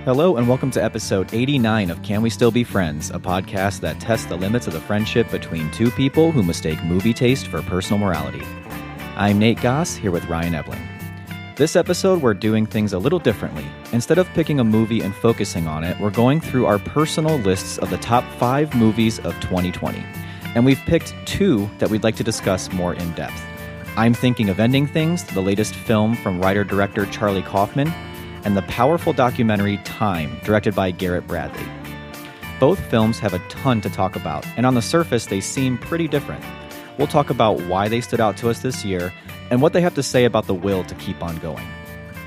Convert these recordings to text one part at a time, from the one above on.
Hello and welcome to episode 89 of Can We Still Be Friends, a podcast that tests the limits of the friendship between two people who mistake movie taste for personal morality. I'm Nate Goss, here with Ryan Ebling. This episode, we're doing things a little differently. Instead of picking a movie and focusing on it, we're going through our personal lists of the top 5 movies of 2020. And we've picked 2 that we'd like to discuss more in depth. I'm thinking of Ending Things, the latest film from writer-director Charlie Kaufman, and the powerful documentary Time, directed by Garrett Bradley. Both films have a ton to talk about, and on the surface, they seem pretty different. We'll talk about why they stood out to us this year, and what they have to say about the will to keep on going.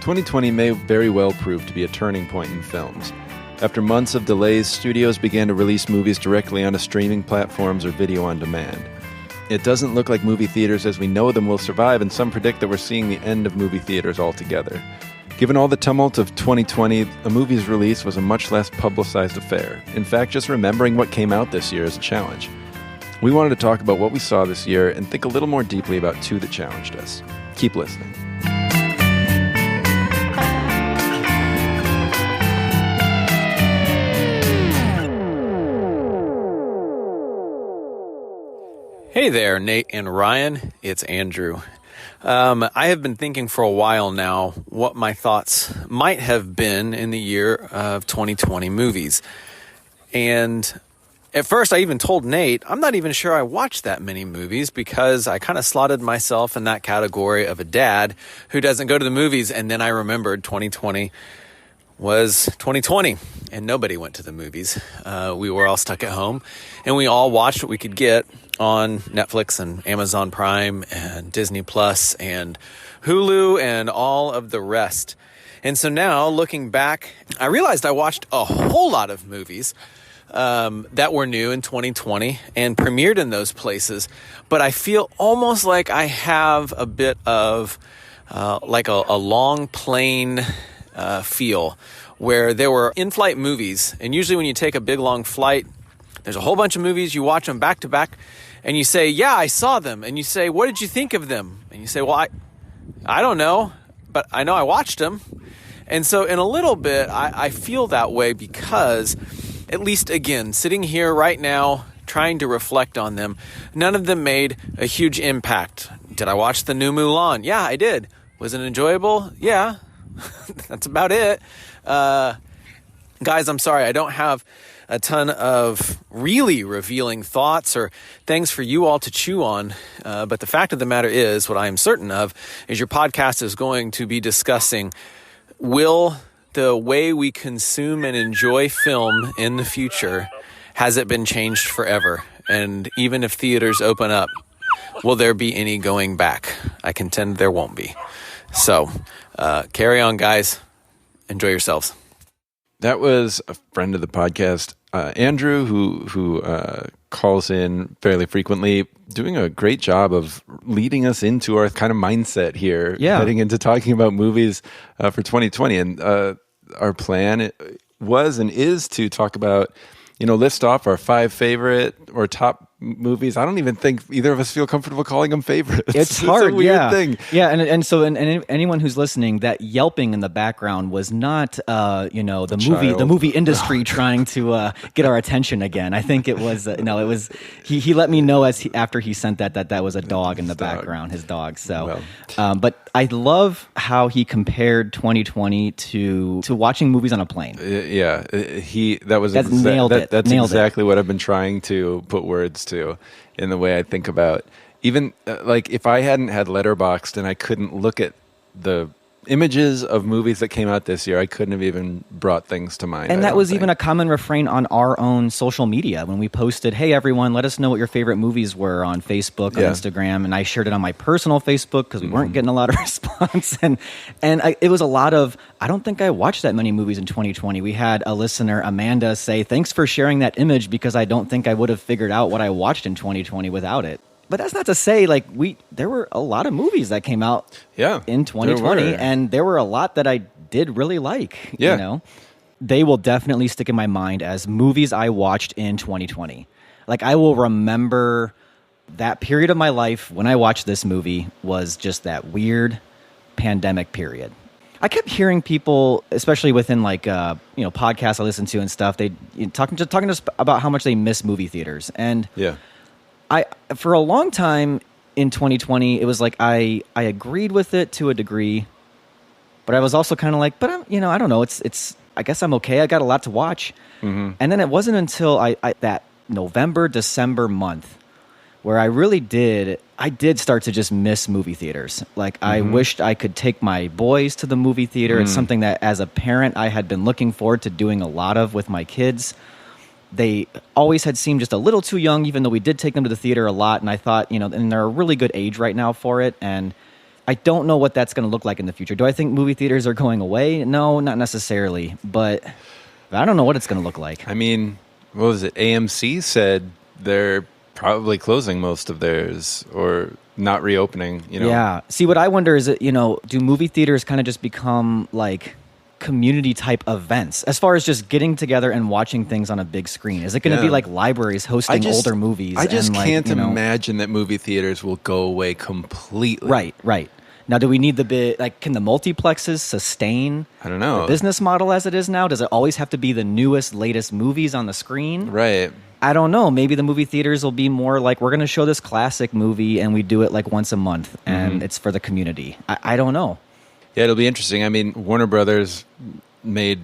2020 may very well prove to be a turning point in films. After months of delays, studios began to release movies directly onto streaming platforms or video on demand. It doesn't look like movie theaters as we know them will survive, and some predict that we're seeing the end of movie theaters altogether. Given all the tumult of 2020, a movie's release was a much less publicized affair. In fact, just remembering what came out this year is a challenge. We wanted to talk about what we saw this year and think a little more deeply about 2 that challenged us. Keep listening. Hey there, Nate and Ryan. It's Andrew. I have been thinking for a while now what my thoughts might have been in the year of 2020 movies. And at first I even told Nate, I'm not even sure I watched that many movies because I kind of slotted myself in that category of a dad who doesn't go to the movies. And then I remembered 2020 was 2020 and nobody went to the movies. We were all stuck at home and we all watched what we could get on Netflix and Amazon Prime and Disney Plus and Hulu and all of the rest. And so now looking back, I realized I watched a whole lot of movies that were new in 2020 and premiered in those places. But I feel almost like I have a bit of like a long plane feel where there were in-flight movies. And usually when you take a big long flight, there's a whole bunch of movies, you watch them back to back, and you say, yeah, I saw them. And you say, what did you think of them? And you say, well, I don't know, but I know I watched them. And so in a little bit, I feel that way because, at least again, sitting here right now, trying to reflect on them, none of them made a huge impact. Did I watch the new Mulan? Yeah, I did. Was it enjoyable? Yeah, that's about it. Guys, I'm sorry, I don't have a ton of really revealing thoughts or things for you all to chew on. But the fact of the matter is, what I am certain of, is your podcast is going to be discussing, will the way we consume and enjoy film in the future, has it been changed forever? And even if theaters open up, will there be any going back? I contend there won't be. So carry on, guys. Enjoy yourselves. That was a friend of the podcast, Andrew, who calls in fairly frequently, doing a great job of leading us into our kind of mindset here, heading into talking about movies for 2020. And our plan was and is to talk about, list off our 5 favorite or top movies. I don't even think either of us feel comfortable calling them favorites. It's hard, a weird thing. Yeah, and so anyone who's listening, that yelping in the background was not the movie industry trying to get our attention again. I think it was it was he let me know after he sent that was a dog in the background, his dog. So, but I love how he compared 2020 to watching movies on a plane. Nailed it. That's nailed exactly what I've been trying to put words to in the way I think about even like if I hadn't had Letterboxd and I couldn't look at the images of movies that came out this year, I couldn't have even brought things to mind. And that was even a common refrain on our own social media when we posted, hey, everyone, let us know what your favorite movies were on Facebook or Instagram. And I shared it on my personal Facebook because we weren't getting a lot of response. And it was a lot of, I don't think I watched that many movies in 2020. We had a listener, Amanda, say, thanks for sharing that image because I don't think I would have figured out what I watched in 2020 without it. But that's not to say there were a lot of movies that came out in 2020, and there were a lot that I did really like. They will definitely stick in my mind as movies I watched in 2020. Like I will remember that period of my life when I watched this movie was just that weird pandemic period. I kept hearing people, especially within like podcasts I listen to and stuff, they talking to us about how much they miss movie theaters. And Yeah. I for a long time in 2020, it was like I agreed with it to a degree, but I was also kind of like, but I'm, I don't know. It's I guess I'm okay. I got a lot to watch. And then it wasn't until I that November, December month where I did start to just miss movie theaters. Like I wished I could take my boys to the movie theater. It's something that as a parent I had been looking forward to doing a lot of with my kids. They always had seemed just a little too young, even though we did take them to the theater a lot. And I thought, and they're a really good age right now for it. And I don't know what that's going to look like in the future. Do I think movie theaters are going away? No, not necessarily. But I don't know what it's going to look like. I mean, what was it? AMC said they're probably closing most of theirs or not reopening, Yeah. See, what I wonder is, do movie theaters kind of just become like community type events as far as just getting together and watching things on a big screen? Is it going to be like libraries hosting older movies? I just can't imagine that movie theaters will go away completely. Right. Now, do we need can the multiplexes sustain I don't know. the business model as it is now? Does it always have to be the newest, latest movies on the screen? Right. I don't know. Maybe the movie theaters will be more like, we're going to show this classic movie and we do it like once a month and it's for the community. I don't know. Yeah, it'll be interesting. I mean, Warner Brothers made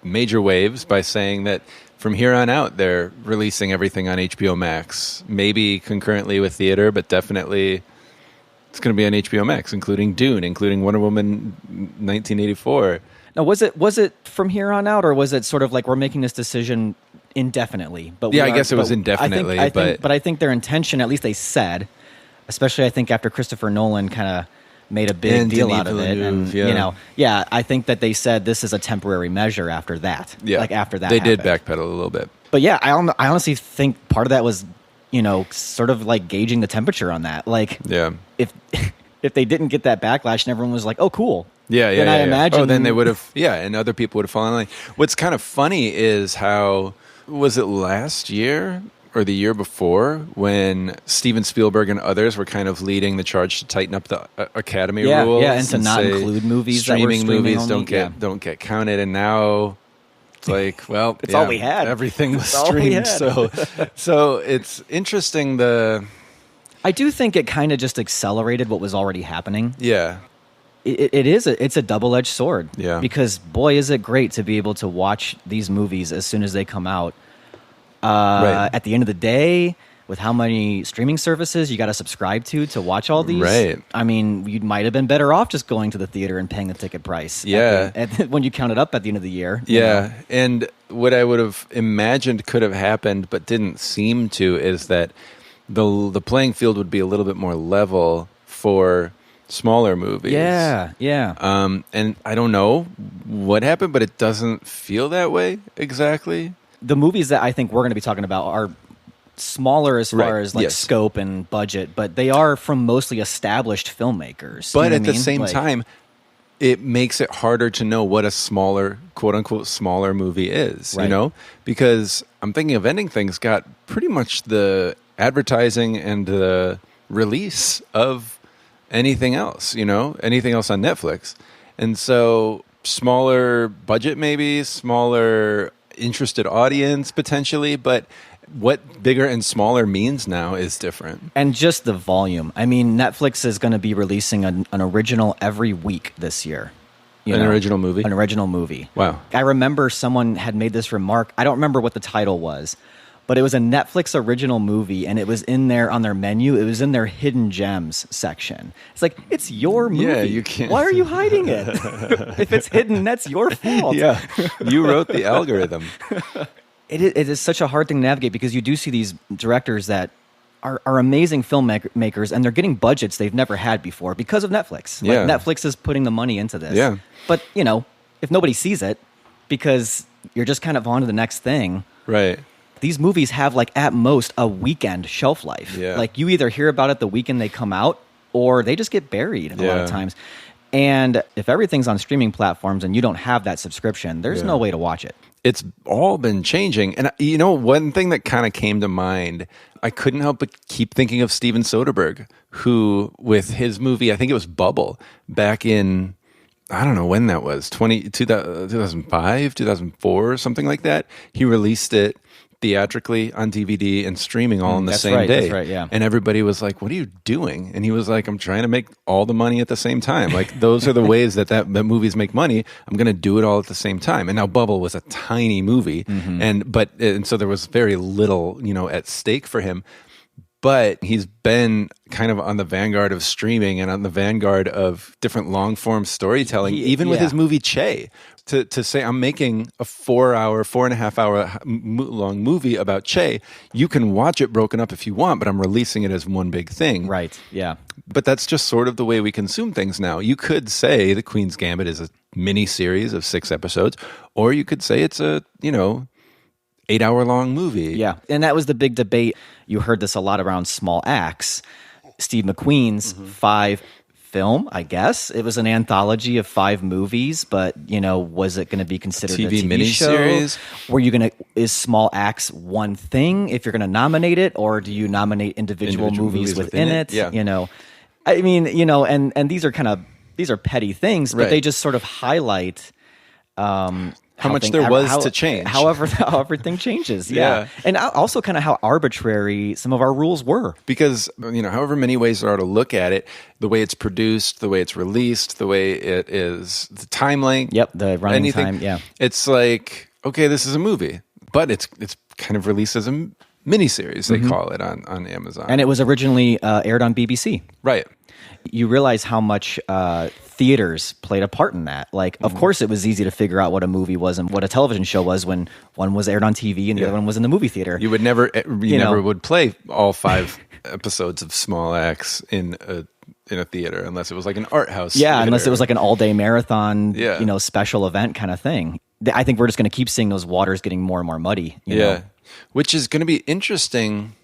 major waves by saying that from here on out, they're releasing everything on HBO Max. Maybe concurrently with theater, but definitely it's going to be on HBO Max, including Dune, including Wonder Woman 1984. Now, was it from here on out, or was it sort of like we're making this decision indefinitely? But I guess it was indefinitely. But I think their intention, at least they said, especially I think after Christopher Nolan kind of made a big deal out of it, and I think that they said this is a temporary measure after that. Yeah, like after that, they did backpedal a little bit. But yeah, I honestly think part of that was sort of like gauging the temperature on that. Like, if they didn't get that backlash and everyone was like, oh, cool. Then I imagine. Oh, then they would have. Yeah, and other people would have fallen in line. What's kind of funny is how was it last year or the year before when Steven Spielberg and others were kind of leading the charge to tighten up the Academy rules, and to not include movies streaming that were movies only. don't get counted, and now it's like, well, it's all we had. Everything was streamed, so it's interesting. I do think it kind of just accelerated what was already happening. Yeah. It's a double-edged sword. Yeah. Because boy, is it great to be able to watch these movies as soon as they come out. At the end of the day, with how many streaming services you got to subscribe to watch all these, right? I mean, you might have been better off just going to the theater and paying the ticket price. Yeah. When you count it up at the end of the year. Yeah, and what I would have imagined could have happened but didn't seem to is that the playing field would be a little bit more level for smaller movies. Yeah. And I don't know what happened, but it doesn't feel that way exactly. The movies that I think we're going to be talking about are smaller as far as like scope and budget, but they are from mostly established filmmakers. But at the same time, it makes it harder to know what a smaller, quote unquote, smaller movie is, because I'm thinking of Ending Things got pretty much the advertising and the release of anything else, anything else on Netflix. And so smaller budget, maybe smaller interested audience potentially, but what bigger and smaller means now is different. And just the volume. I mean, Netflix is going to be releasing an original every week this year. Original movie? An original movie. Wow. I remember someone had made this remark. I don't remember what the title was, but it was a Netflix original movie, and it was in there on their menu. It was in their hidden gems section. It's like, it's your movie. Yeah, you can't. Why are you hiding it? If it's hidden, that's your fault. Yeah, you wrote the algorithm. It is such a hard thing to navigate because you do see these directors that are amazing filmmakers, and they're getting budgets they've never had before because of Netflix. Yeah. Like, Netflix is putting the money into this. Yeah. But, if nobody sees it, because you're just kind of on to the next thing. Right. These movies have, like, at most a weekend shelf life. Yeah. Like, you either hear about it the weekend they come out, or they just get buried a lot of times. And if everything's on streaming platforms and you don't have that subscription, there's no way to watch it. It's all been changing. And, one thing that kind of came to mind, I couldn't help but keep thinking of Steven Soderbergh, who, with his movie, I think it was Bubble, back in I don't know when that was, 2005, 2004, something like that. He released it theatrically on DVD and streaming all in the same day. That's right, yeah. And everybody was like, what are you doing? And he was like, I'm trying to make all the money at the same time. Like, those are the ways that movies make money. I'm going to do it all at the same time. And now Bubble was a tiny movie. And so there was very little, at stake for him. But he's been kind of on the vanguard of streaming and on the vanguard of different long-form storytelling, even with his movie Che. To say, I'm making a 4.5 hour long movie about Che, you can watch it broken up if you want, but I'm releasing it as one big thing. Right, yeah. But that's just sort of the way we consume things now. You could say The Queen's Gambit is a mini-series of 6 episodes, or you could say it's a, 8-hour-long movie. Yeah, and that was the big debate. You heard this a lot around Small Axe. Steve McQueen's 5 film, I guess. It was an anthology of 5 movies, but, was it going to be considered a TV miniseries? Show? Is Small Axe one thing if you're going to nominate it, or do you nominate individual movies within it? Yeah. I mean, and these are petty things, but Right. they just sort of highlight how much there was to change. How everything changes. Yeah. And also kind of how arbitrary some of our rules were. Because, however many ways there are to look at it, the way it's produced, the way it's released, the way it is, the time length. Yep, the running time, yeah. It's like, okay, this is a movie, but it's kind of released as a miniseries, they call it on Amazon. And it was originally aired on BBC. Right. You realize how much theaters played a part in that. Like, of course, it was easy to figure out what a movie was and what a television show was when one was aired on TV and the other one was in the movie theater. You would never, never would play all 5 episodes of Small Axe in a theater unless it was like an art house. Yeah, theater. unless it was like an all-day marathon, special event kind of thing. I think we're just going to keep seeing those waters getting more and more muddy. You know? Which is going to be interesting.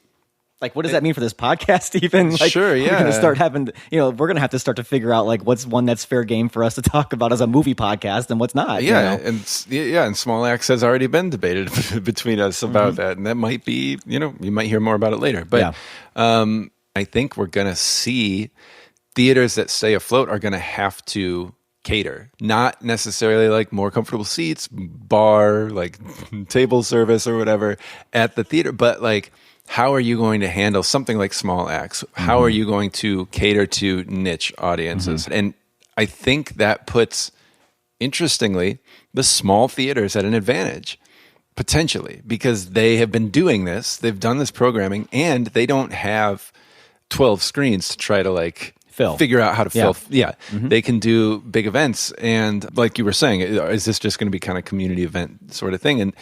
Like, what does that mean for this podcast even? Like, sure, yeah. We're going to start having, we're going to have to start to figure out, like, what's one that's fair game for us to talk about as a movie podcast and what's not. Yeah, and Small Axe has already been debated between us about that. And that might be, you might hear more about it later. But I think we're going to see theaters that stay afloat are going to have to cater. Not necessarily like more comfortable seats, bar, like table service or whatever at the theater, but like, how are you going to handle something like Small Axe? How are you going to cater to niche audiences? And I think that puts, interestingly, the small theaters at an advantage, potentially, because they have been doing this. They've done this programming, and they don't have 12 screens to try to figure out how to fill. Yeah. They can do big events. And like you were saying, is this just going to be kind of community event sort of thing? And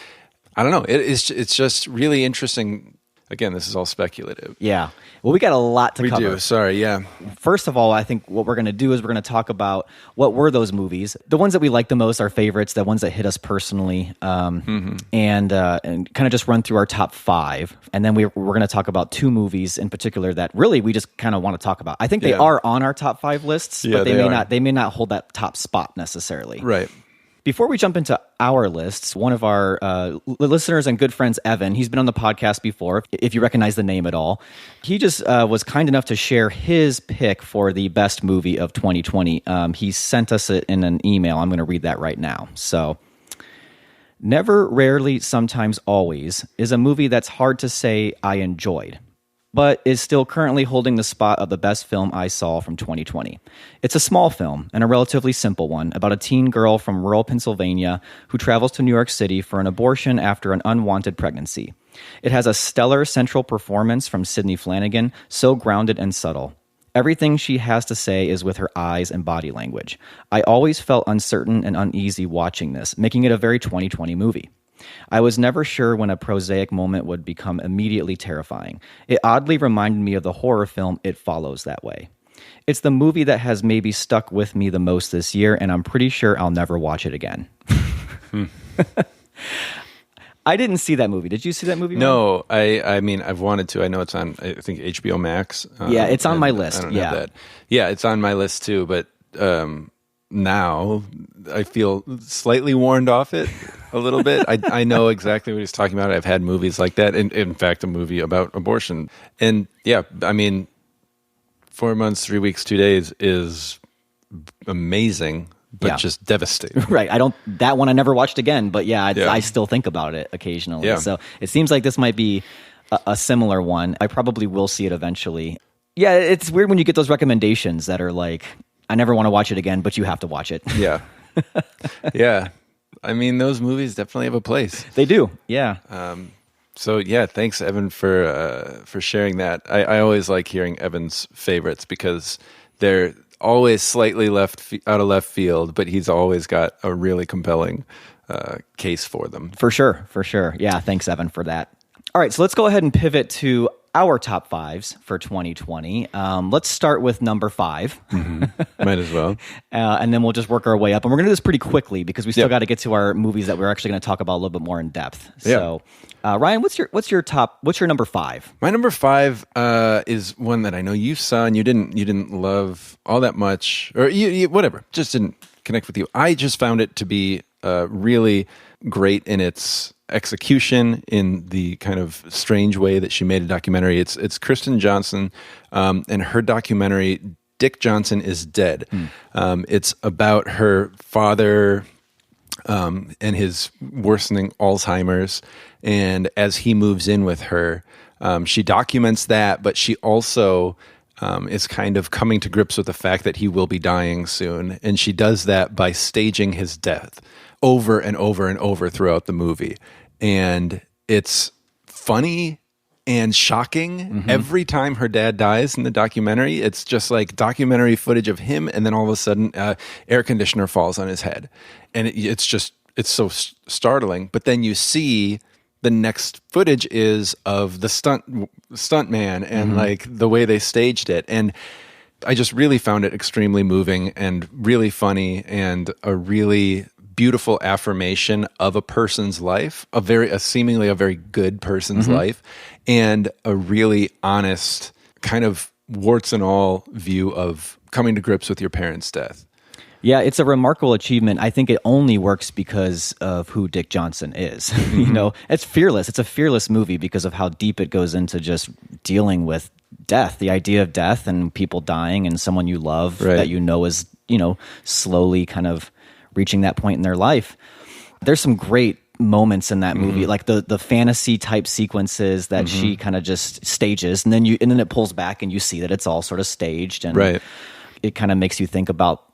I don't know. It's just really interesting. Again, this is all speculative. Yeah. Well, we got a lot to cover. We do. Sorry, yeah. First of all, I think what we're going to do is we're going to talk about what were those movies, the ones that we like the most, our favorites, the ones that hit us personally, and kind of just run through our top 5. And then we're going to talk about 2 movies in particular that really we just kind of want to talk about. I think they are on our top 5 lists, but they may not hold that top spot necessarily. Right. Before we jump into our lists, one of our listeners and good friends, Evan, he's been on the podcast before, if you recognize the name at all. He just was kind enough to share his pick for the best movie of 2020. He sent us it in an email. I'm going to read that right now. So, Never, Rarely, Sometimes, Always is a movie that's hard to say I enjoyed, but is still currently holding the spot of the best film I saw from 2020. It's a small film, and a relatively simple one, about a teen girl from rural Pennsylvania who travels to New York City for an abortion after an unwanted pregnancy. It has a stellar central performance from Sydney Flanagan, so grounded and subtle. Everything she has to say is with her eyes and body language. I always felt uncertain and uneasy watching this, making it a very 2020 movie. I was never sure when a prosaic moment would become immediately terrifying. It oddly reminded me of the horror film It Follows that way. It's the movie that has maybe stuck with me the most this year, and I'm pretty sure I'll never watch it again. I didn't see that movie. Did you see that movie? No, I mean, I've wanted to. I know it's on, I think, HBO Max. Yeah, it's on my list. I don't have that. Yeah, it's on my list too, but now I feel slightly warned off it a little bit. I know exactly what he's talking about. I've had movies like that. In fact, a movie about abortion. And yeah, I mean, 4 months, 3 weeks, 2 days is amazing but Yeah. just devastating. Right. That one I never watched again, but I still think about it occasionally. Yeah. So it seems like this might be a similar one. I probably will see it eventually. Yeah, it's weird when you get those recommendations that are like, I never want to watch it again, but you have to watch it. Yeah. Yeah. I mean, those movies definitely have a place. They do. Yeah. So yeah, thanks Evan for sharing that. I always like hearing Evan's favorites because they're always slightly out of left field, but he's always got a really compelling case for them. For sure. Yeah, thanks, Evan, for that. All right, so let's go ahead and pivot to our top fives for 2020. Let's start with number 5. Might as well. And then we'll just work our way up. And we're going to do this pretty quickly because we still got to get to our movies that we're actually going to talk about a little bit more in depth. So, Ryan, what's your number 5? My number 5 is one that I know you saw and you didn't love all that much, or you whatever, just didn't connect with you. I just found it to be really great in its execution, in the kind of strange way that she made a documentary. It's Kristen Johnson and her documentary Dick Johnson is Dead. It's about her father and his worsening Alzheimer's, and as he moves in with her, she documents that, but she also is kind of coming to grips with the fact that he will be dying soon, and she does that by staging his death over and over and over throughout the movie. And it's funny and shocking every time her dad dies in the documentary. It's just like documentary footage of him, and then all of a sudden air conditioner falls on his head, and it's so startling. But then you see the next footage is of the stunt man and like the way they staged it, and I just really found it extremely moving and really funny, and a really beautiful affirmation of a person's life, a seemingly a very good person's life, and a really honest kind of warts and all view of coming to grips with your parents' death. Yeah, it's a remarkable achievement. I think it only works because of who Dick Johnson is. You know, it's fearless. It's a fearless movie because of how deep it goes into just dealing with death, the idea of death and people dying and someone you love that you know is, slowly kind of reaching that point in their life. There's some great moments in that movie, like the fantasy type sequences that she kind of just stages, and then it pulls back and you see that it's all sort of staged, and it kind of makes you think about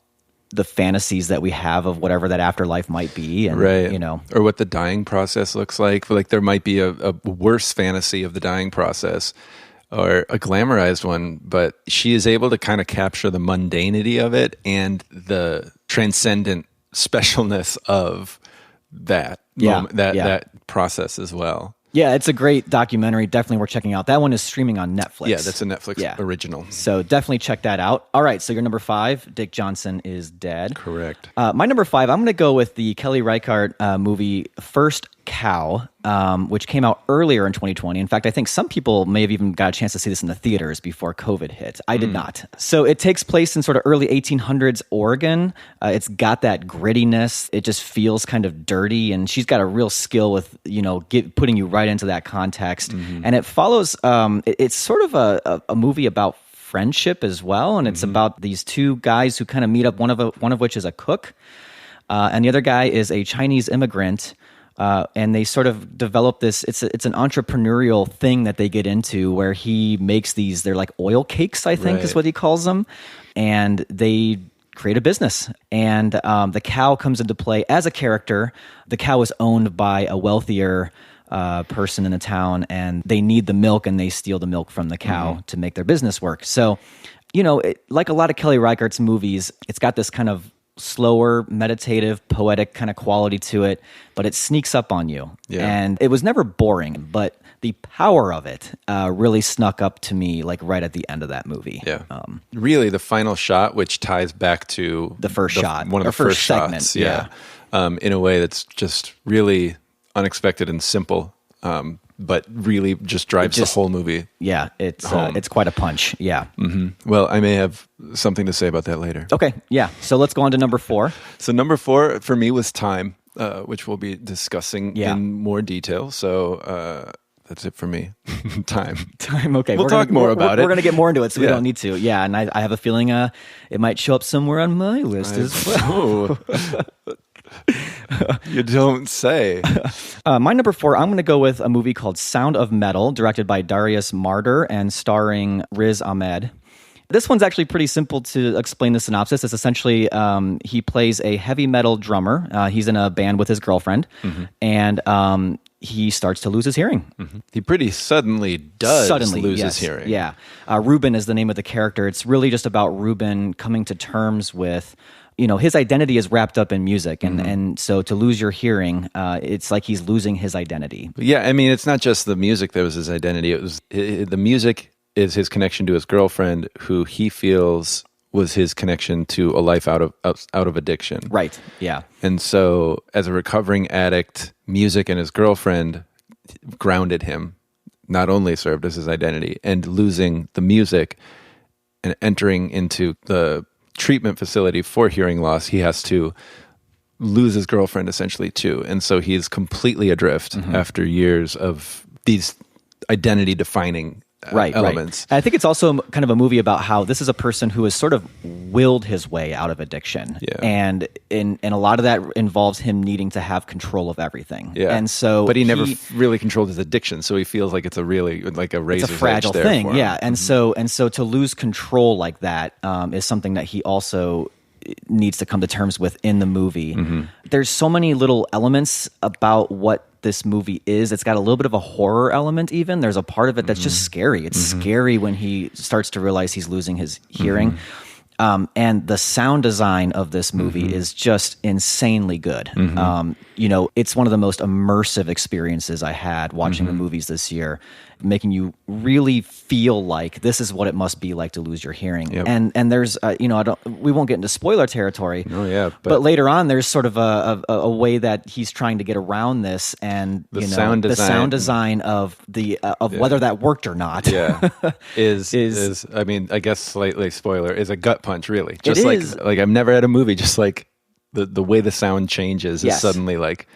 the fantasies that we have of whatever that afterlife might be, and or what the dying process looks like. Like there might be a worse fantasy of the dying process, or a glamorized one, but she is able to kind of capture the mundanity of it and the transcendent specialness of that moment, that process as well. Yeah, it's a great documentary. Definitely worth checking out. That one is streaming on Netflix. Yeah, that's a Netflix original. So definitely check that out. All right, so your number 5, Dick Johnson is Dead. Correct. My number 5, I'm going to go with the Kelly Reichardt movie First Cow, which came out earlier in 2020. In fact, I think some people may have even got a chance to see this in the theaters before COVID hit. I did not. So it takes place in sort of early 1800s Oregon. It's got that grittiness. It just feels kind of dirty, and she's got a real skill with, putting you right into that context. And it follows, it's sort of a movie about friendship as well, and it's about these two guys who kind of meet up, one of which is a cook, and the other guy is a Chinese immigrant. And they sort of develop this, it's an entrepreneurial thing that they get into where he makes they're like oil cakes, I think is what he calls them. And they create a business. And the cow comes into play as a character. The cow is owned by a wealthier person in the town, and they need the milk, and they steal the milk from the cow to make their business work. So, like a lot of Kelly Reichardt's movies, it's got this kind of slower, meditative, poetic kind of quality to it, but it sneaks up on you. Yeah. And it was never boring, but the power of it really snuck up to me like right at the end of that movie. Yeah. Really, the final shot, which ties back to the first shot, one of the first segment. Shots. Yeah. In a way that's just really unexpected and simple, but really just drives the whole movie. Yeah, it's quite a punch. Yeah. Well, I may have something to say about that later. Okay, yeah. So let's go on to number 4. So number 4 for me was Time, which we'll be discussing in more detail. So That's it for me. Time. Okay. We'll talk more about it. We're going to get more into it, so we don't need to. Yeah, and I have a feeling it might show up somewhere on my list as well. You don't say. My number 4, I'm going to go with a movie called Sound of Metal, directed by Darius Marder and starring Riz Ahmed. This one's actually pretty simple to explain the synopsis. It's essentially he plays a heavy metal drummer. He's in a band with his girlfriend, and he starts to lose his hearing. He pretty suddenly does lose his hearing. Yeah. Ruben is the name of the character. It's really just about Ruben coming to terms with, his identity is wrapped up in music. And so to lose your hearing, it's like he's losing his identity. Yeah, I mean, it's not just the music that was his identity. It was the music is his connection to his girlfriend, who he feels was his connection to a life out of addiction. Right, yeah. And so as a recovering addict, music and his girlfriend grounded him, not only served as his identity, and losing the music and entering into the treatment facility for hearing loss, he has to lose his girlfriend essentially too. And so he's completely adrift after years of these identity defining elements. Right. I think it's also kind of a movie about how this is a person who has sort of willed his way out of addiction. Yeah. And a lot of that involves him needing to have control of everything. Yeah. And so but he never really controlled his addiction, so he feels like it's a really like a razor's it's a fragile edge there thing. for him. Yeah. And so to lose control like that is something that he also needs to come to terms with in the movie. There's so many little elements about what this movie is. It's got a little bit of a horror element even. There's a part of it that's just scary. It's scary when he starts to realize he's losing his hearing. And the sound design of this movie is just insanely good. It's one of the most immersive experiences I had watching the movies this year, making you really feel like this is what it must be like to lose your hearing. Yep. And there's, we won't get into spoiler territory. Oh yeah, but later on, there's sort of a way that he's trying to get around this, and the sound design of whether that worked or not. Yeah, is I mean, I guess slightly spoiler, is a gut punch, really. Just like I've never had a movie just like the way the sound changes is suddenly like,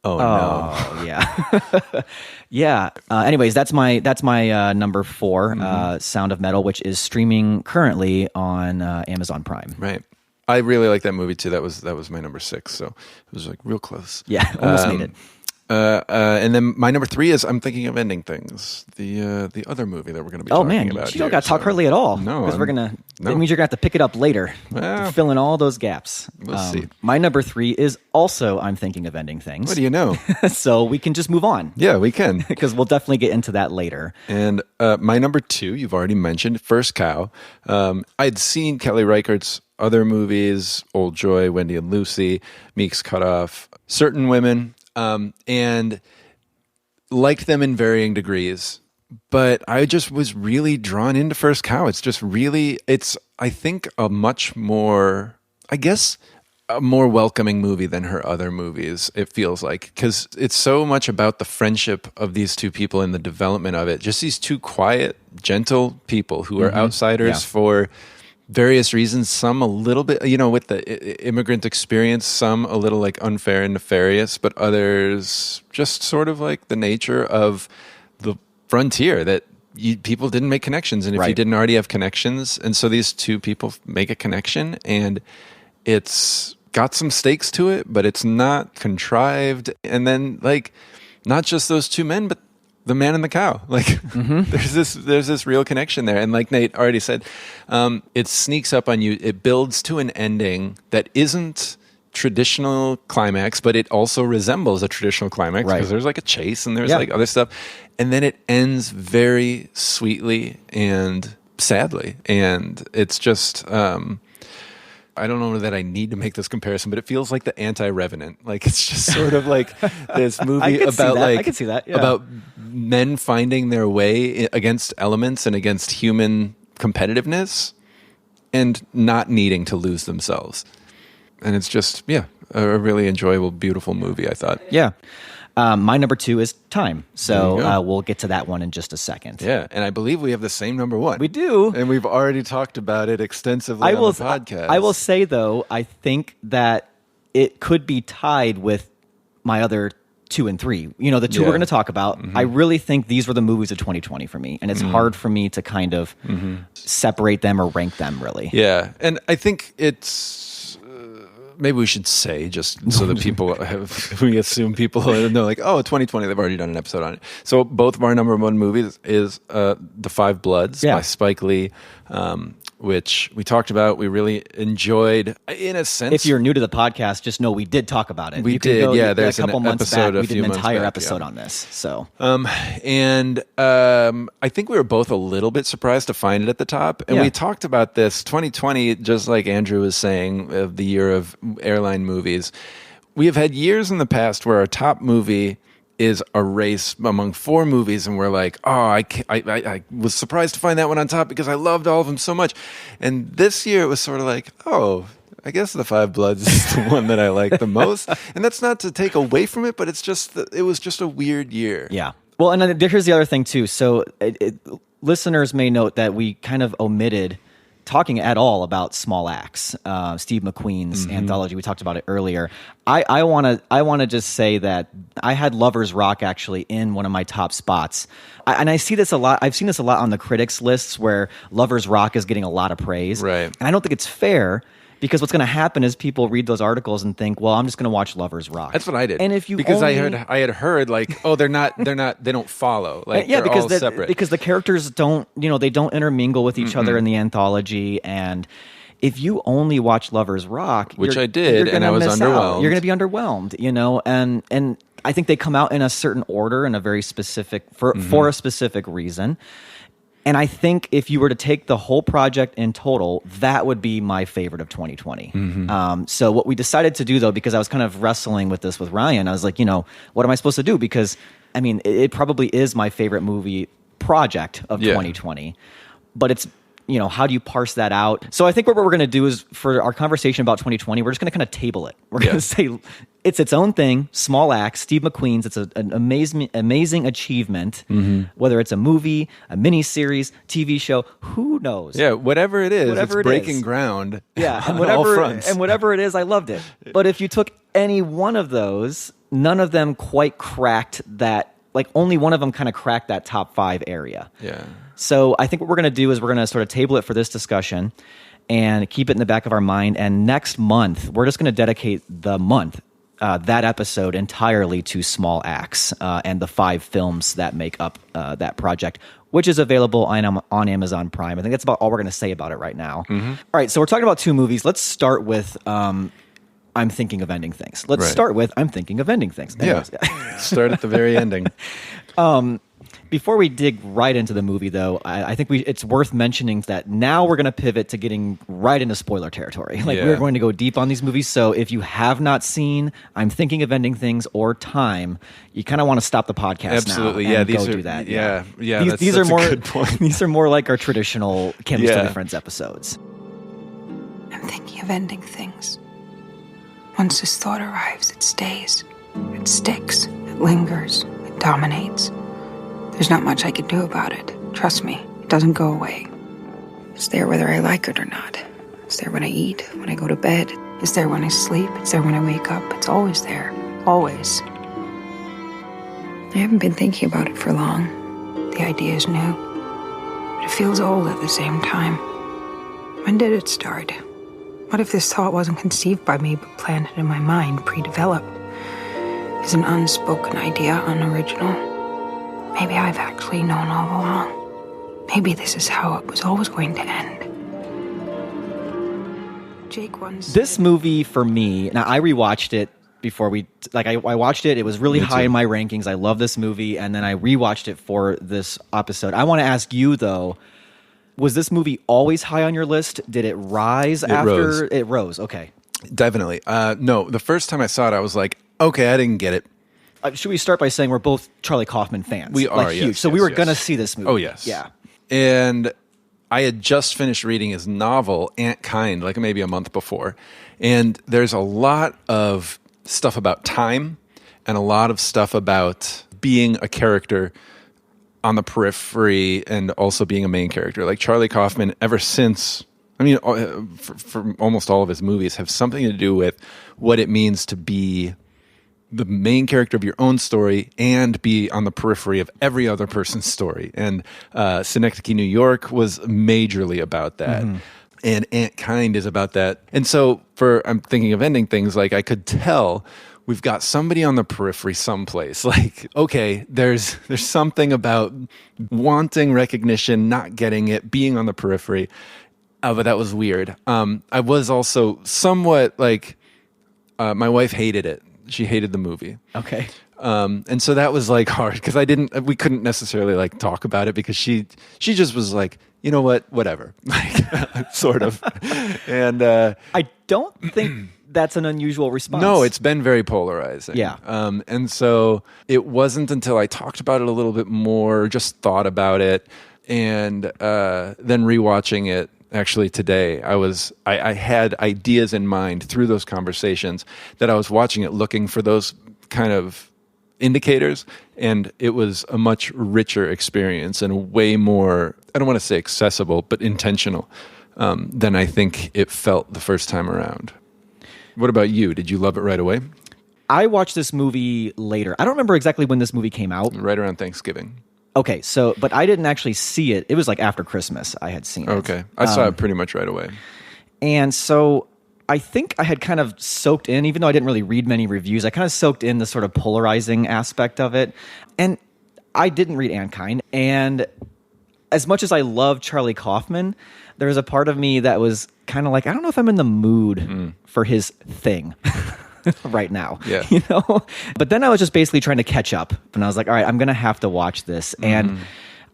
oh no, yeah, yeah. Anyways, that's my number 4, Sound of Metal, which is streaming currently on Amazon Prime. Right. I really like that movie too. That was my number 6, so it was like real close. Yeah, almost made it. And then my number 3 is I'm Thinking of Ending Things, the other movie that we're going to be talking about. You don't got to talk hardly at all. No, because that means you're going to have to pick it up later to fill in all those gaps. We'll see. My number 3 is also I'm Thinking of Ending Things. What do you know? So we can just move on. Yeah, we can, because we'll definitely get into that later. And my number 2, you've already mentioned, First Cow. I'd seen Kelly Reichardt's other movies, Old Joy, Wendy and Lucy, Meek's Cutoff, Certain Women. And liked them in varying degrees, but I just was really drawn into First Cow. It's just really, I think a much more, a more welcoming movie than her other movies, it feels like, because it's so much about the friendship of these two people and the development of it. Just these two quiet, gentle people who are outsiders for various reasons, some a little bit, with the immigrant experience, some a little like unfair and nefarious, but others just sort of like the nature of the frontier that people didn't make connections. And if you didn't already have connections, and so these two people make a connection, and it's got some stakes to it, but it's not contrived. And then like, not just those two men, but the man and the cow, like there's this real connection there. And like Nate already said, it sneaks up on you. It builds to an ending that isn't traditional climax, but it also resembles a traditional climax because there's like a chase and there's like other stuff. And then it ends very sweetly and sadly. And it's just, I don't know that I need to make this comparison, but it feels like the Anti-Revenant. Like it's just sort of like this movie about I can see that. Yeah. About men finding their way against elements and against human competitiveness and not needing to lose themselves. And it's just, a really enjoyable, beautiful movie, I thought. Yeah. My number 2 is Time. So we'll get to that one in just a second. Yeah, and I believe we have the same number 1. We do. And we've already talked about it extensively on the podcast. I will say, though, I think that it could be tied with my other 2 and 3. You know, the two we're going to talk about. I really think these were the movies of 2020 for me, and it's hard for me to kind of separate them or rank them, really. Yeah, and I think it's maybe we should say, just so that people we assume people know, like, oh, 2020, they've already done an episode on it. So both of our number one movies is The Five Bloods by Spike Lee, which we talked about. We really enjoyed, in a sense. If you're new to the podcast, just know we did talk about it. We did, yeah. There's a couple months back. We did an entire back, episode on this. So, and I think we were both a little bit surprised to find it at the top. And we talked about this 2020, just like Andrew was saying, of the year of airline movies. We have had years in the past where our top movie is a race among 4 movies, and we're like, oh, I was surprised to find that one on top because I loved all of them so much. And this year it was sort of like, oh, I guess The Five Bloods is the one that I like the most. And that's not to take away from it, but it's just it was just a weird year. Yeah. Well, and then here's the other thing too. So listeners may note that we kind of omitted talking at all about Small Axe, Steve McQueen's anthology. We talked about it earlier. I want to just say that I had Lovers Rock actually in one of my top spots. And I see this a lot. I've seen this a lot on the critics lists where Lovers Rock is getting a lot of praise. Right. And I don't think it's fair, because what's going to happen is people read those articles and think, well, I'm just going to watch Lovers Rock. That's what I did. And if you because I had heard like, oh, they don't follow. Like, yeah, they're all separate. Because the characters don't intermingle with each other in the anthology. And if you only watch Lovers Rock, which I did, and I was underwhelmed. You're going to be underwhelmed, and I think they come out in a certain order, in a very specific for a specific reason. And I think if you were to take the whole project in total, that would be my favorite of 2020. So what we decided to do, though, because I was kind of wrestling with this with Ryan, I was like, what am I supposed to do? Because, I mean, it probably is my favorite movie project of 2020. But it's, how do you parse that out? So I think what we're going to do is, for our conversation about 2020, we're just going to kind of table it. We're going to say it's its own thing, Small Axe, Steve McQueen's. It's an amazing achievement, whether it's a movie, a miniseries, TV show, who knows? Yeah, whatever it is, it's breaking ground. Yeah, and on all fronts. And whatever it is, I loved it. But if you took any one of those, none of them quite cracked that. Like, only one of them kind of cracked that top 5 area. Yeah. So I think what we're going to do is we're going to sort of table it for this discussion and keep it in the back of our mind. And next month, we're just going to dedicate the month, that episode, entirely to Small Axe and the 5 films that make up that project, which is available on Amazon Prime. I think that's about all we're going to say about it right now. All right, so we're talking about 2 movies. Let's start with I'm Thinking of Ending Things. Let's start with I'm Thinking of Ending Things. Anyways. Yeah, start at the very ending. Before we dig right into the movie, though, I think it's worth mentioning that now we're going to pivot to getting right into spoiler territory. We're going to go deep on these movies. So if you have not seen I'm Thinking of Ending Things or Time, you kind of want to stop the podcast Absolutely. now and these go are, do that. Yeah. These are more, a good point. These are more like our traditional Can We Still Be Friends episodes. I'm thinking of ending things. Once this thought arrives, it stays. It sticks. It lingers. It dominates. There's not much I can do about it. Trust me, it doesn't go away. It's there whether I like it or not. It's there when I eat, when I go to bed. It's there when I sleep. It's there when I wake up. It's always there. Always. I haven't been thinking about it for long. The idea is new. But it feels old at the same time. When did it start? What if this thought wasn't conceived by me but planted in my mind, pre-developed? Is an unspoken idea unoriginal? Maybe I've actually known all along. Maybe this is how it was always going to end. Jake once This movie, for me, now I rewatched it before I watched it. It was really high in my rankings. I love this movie, and then I rewatched it for this episode. I want to ask you, though, was this movie always high on your list? Did it rise after? It rose, okay. Definitely. No, the first time I saw it, I was like, okay, I didn't get it. Should we start by saying we're both Charlie Kaufman fans? We are, huge. yes. So we were going to see this movie. Oh, yes. Yeah. And I had just finished reading his novel, Aunt Kind, like maybe a month before. And there's a lot of stuff about time and a lot of stuff about being a character on the periphery and also being a main character. Like Charlie Kaufman, ever since, I mean, for almost all of his movies, have something to do with what it means to be the main character of your own story and be on the periphery of every other person's story. And Synecdoche, New York was majorly about that. And Aunt Kind is about that. And so I'm thinking of ending things, like I could tell we've got somebody on the periphery someplace. Like, okay, there's something about wanting recognition, not getting it, being on the periphery. But that was weird. I was also somewhat like, my wife hated it. She hated the movie. Okay. And so that was like hard because we couldn't necessarily like talk about it because she just was like, you know what, whatever, like sort of. And I don't think that's an unusual response. No, it's been very polarizing. Yeah. And so it wasn't until I talked about it a little bit more, just thought about it, and then rewatching it. Actually, today I had ideas in mind through those conversations that I was watching it, looking for those kind of indicators, and it was a much richer experience and way more, I don't want to say accessible, but intentional than I think it felt the first time around. What about you? Did you love it right away? I watched this movie later. I don't remember exactly when this movie came out. Right around Thanksgiving. Okay, but I didn't actually see it. It was like after Christmas I had seen it. Okay. I saw it pretty much right away. And so I think I had kind of soaked in, even though I didn't really read many reviews, I kind of soaked in the sort of polarizing aspect of it. And I didn't read Aunt Kind. And as much as I love Charlie Kaufman, there was a part of me that was kind of like, I don't know if I'm in the mood for his thing. Right now, yeah. You know, but then I was just basically trying to catch up, and I was like, all right, I'm going to have to watch this. And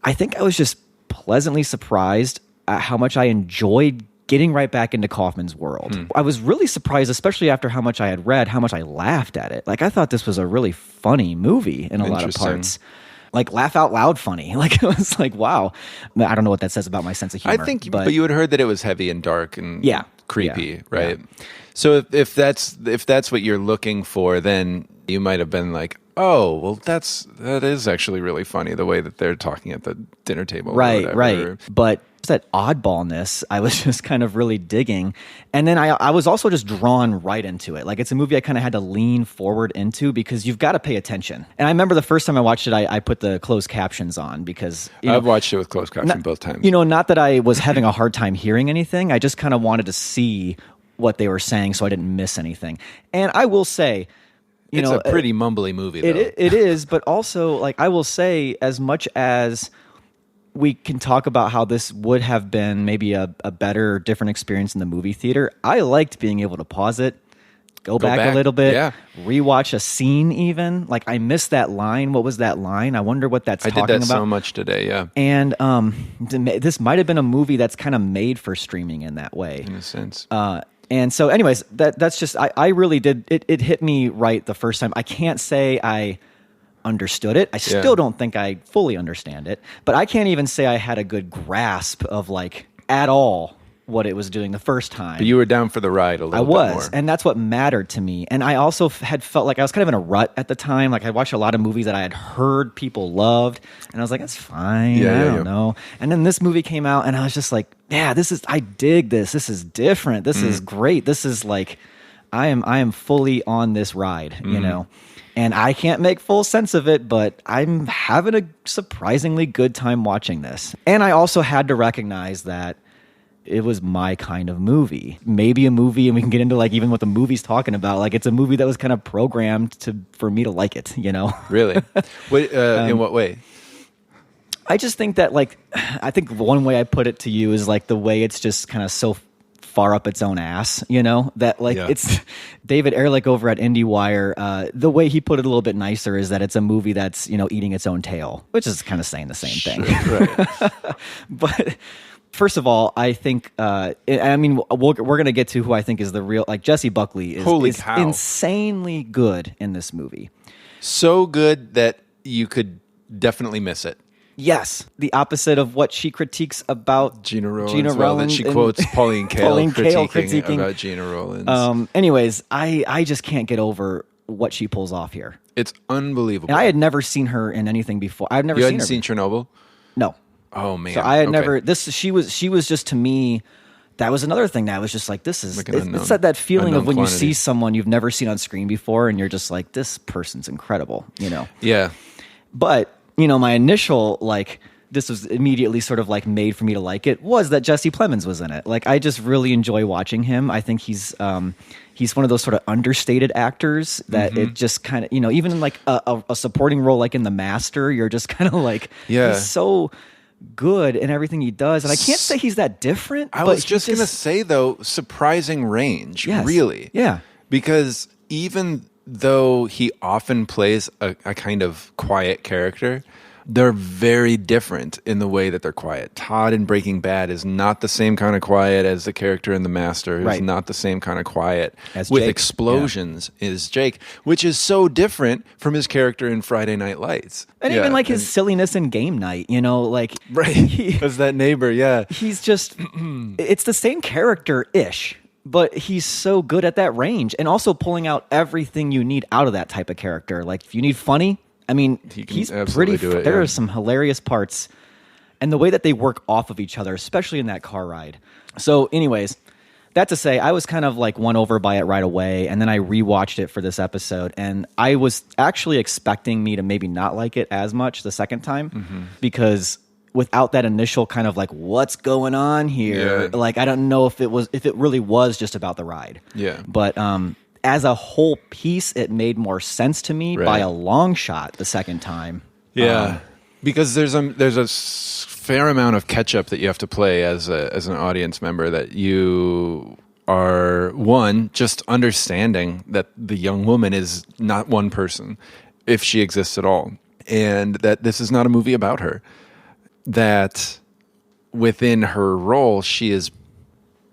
I think I was just pleasantly surprised at how much I enjoyed getting right back into Kaufman's world. I was really surprised, especially after how much I had read, how much I laughed at it. Like, I thought this was a really funny movie in a lot of parts. Like, laugh out loud funny. Like, it was like, wow. I don't know what that says about my sense of humor. I think, but you had heard that it was heavy and dark and creepy, right? Yeah. So if that's what you're looking for, then you might have been like, oh, well, that is actually really funny, the way that they're talking at the dinner table. Right. But that oddballness, I was just kind of really digging. And then I was also just drawn right into it. Like, it's a movie I kind of had to lean forward into because you've got to pay attention. And I remember the first time I watched it, I put the closed captions on because, I've watched it with closed caption both times. You know, not that I was having a hard time hearing anything. I just kind of wanted to see what they were saying so I didn't miss anything. And I will say, it's a pretty mumbly movie, though. It is, but also, like, I will say, as much as we can talk about how this would have been maybe a better, different experience in the movie theater, I liked being able to pause it, go back a little bit, rewatch a scene even. Like, I missed that line. What was that line? I wonder what that's talking about. I did that so much today, yeah. And this might have been a movie that's kind of made for streaming in that way. In a sense. And so, anyways, that's just, I really did, it hit me right the first time. I can't say I understood it. I still don't think I fully understand it, but I can't even say I had a good grasp of, like, at all what it was doing the first time. But you were down for the ride a little bit more. I was, and that's what mattered to me. And I also had felt like I was kind of in a rut at the time. Like, I watched a lot of movies that I had heard people loved, and I was like, that's fine. I don't know. And then this movie came out, and I was just like, yeah, I dig this. This is different. This is great. This is like, I am fully on this ride, you know? And I can't make full sense of it, but I'm having a surprisingly good time watching this. And I also had to recognize that it was my kind of movie. Maybe a movie, and we can get into, like, even what the movie's talking about. Like, it's a movie that was kind of programmed for me to like it, you know? Really? In what way? I just think that, like, I think one way I put it to you is, like, the way it's just kind of so far up its own ass, you know, that, like, it's David Ehrlich over at IndieWire. The way he put it a little bit nicer is that it's a movie that's, you know, eating its own tail, which is kind of saying the same thing. Right. But first of all, I think, I mean, we're going to get to who I think is the real, like, Jesse Buckley is insanely good in this movie. So good that you could definitely miss it. Yes, the opposite of what she critiques about Gina Rowland. She quotes Pauline Kael critiquing about Gina Rowland. Anyways, I just can't get over what she pulls off here. It's unbelievable. And I had never seen her in anything before. I've never seen her. You hadn't seen Chernobyl? No. Oh man. So I had never. She was just, to me, that was another thing that was just like, this is, Like an it's that feeling of when you quantity. see someone you've never seen on screen before and you're just like, this person's incredible, you know? Yeah. But, you know, my initial, like, this was immediately sort of like made for me to like it, was that Jesse Plemons was in it. Like, I just really enjoy watching him. I think he's one of those sort of understated actors that it just kind of, you know, even in like a supporting role like in The Master, you're just kind of like, he's so good in everything he does. And I can't say he's that different. I was just going to say, though, surprising range, really. Yeah. Because even though he often plays a kind of quiet character, they're very different in the way that they're quiet. Todd in Breaking Bad is not the same kind of quiet as the character in The Master. Who's not the same kind of quiet as with Jake. explosions is Jake, which is so different from his character in Friday Night Lights. And even like his silliness in Game Night, you know, like as that neighbor, he's just it's the same character-ish, but he's so good at that range and also pulling out everything you need out of that type of character. Like if you need funny, I mean, he's pretty. There are some hilarious parts, and the way that they work off of each other, especially in that car ride. So, anyways, that to say, I was kind of like won over by it right away, and then I rewatched it for this episode, and I was actually expecting me to maybe not like it as much the second time because without that initial kind of like what's going on here, like I don't know if it really was just about the ride. Yeah, but as a whole piece, it made more sense to me by a long shot the second time. Yeah, because there's a fair amount of catch up that you have to play as an audience member. That you are just understanding that the young woman is not one person, if she exists at all, and that this is not a movie about her. That within her role, she is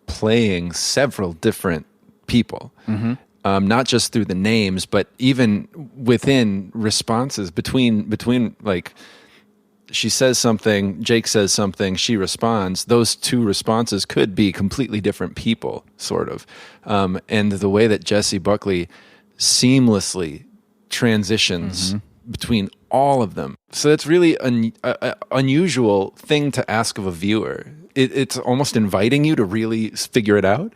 playing several different people. Not just through the names, but even within responses between like she says something, Jake says something, she responds. Those two responses could be completely different people, sort of. And the way that Jesse Buckley seamlessly transitions between all of them. So that's really an unusual thing to ask of a viewer. It's almost inviting you to really figure it out.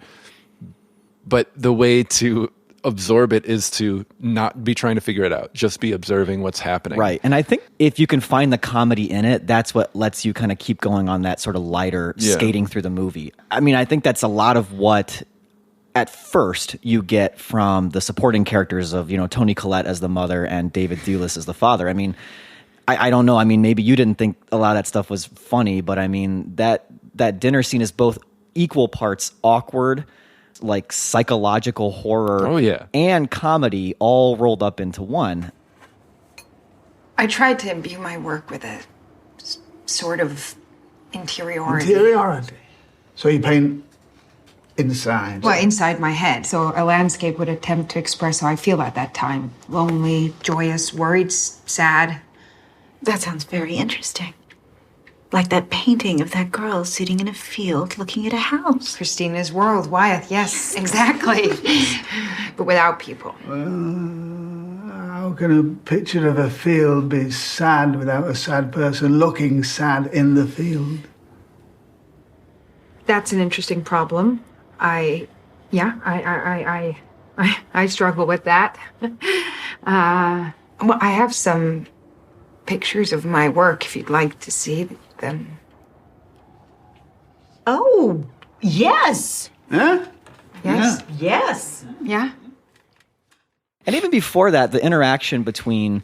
But the way to absorb it is to not be trying to figure it out, just be observing what's happening. Right. And I think if you can find the comedy in it, that's what lets you kind of keep going on that sort of lighter skating through the movie. I mean, I think that's a lot of what at first you get from the supporting characters of, you know, Toni Collette as the mother and David Thewlis as the father. I mean, I don't know. I mean, maybe you didn't think a lot of that stuff was funny, but I mean, that dinner scene is both equal parts awkward, like psychological horror and comedy all rolled up into one. I tried to imbue my work with a sort of interiority. Interiority? So you paint inside? Well, inside my head. So a landscape would attempt to express how I feel at that time. Lonely, joyous, worried, sad. That sounds very interesting. Like that painting of that girl sitting in a field looking at a house. Christina's World, Wyeth. Yes, exactly. But without people. How can a picture of a field be sad without a sad person looking sad in the field? That's an interesting problem. I struggle with that. Well, I have some pictures of my work if you'd like to see them. Oh, yes. Huh? Yes. Yeah. Yes. Yeah. And even before that, the interaction between,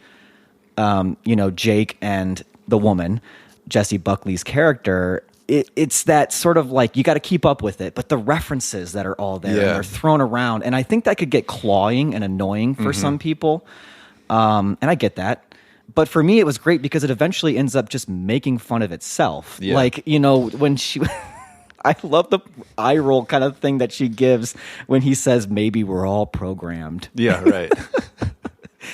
Jake and the woman, Jesse Buckley's character, it's that sort of like, you got to keep up with it, but the references that are all there, and they're thrown around. And I think that could get cloying and annoying for some people. And I get that. But for me, it was great because it eventually ends up just making fun of itself. Yeah. Like, when she... I love the eye roll kind of thing that she gives when he says, maybe we're all programmed. Yeah, right.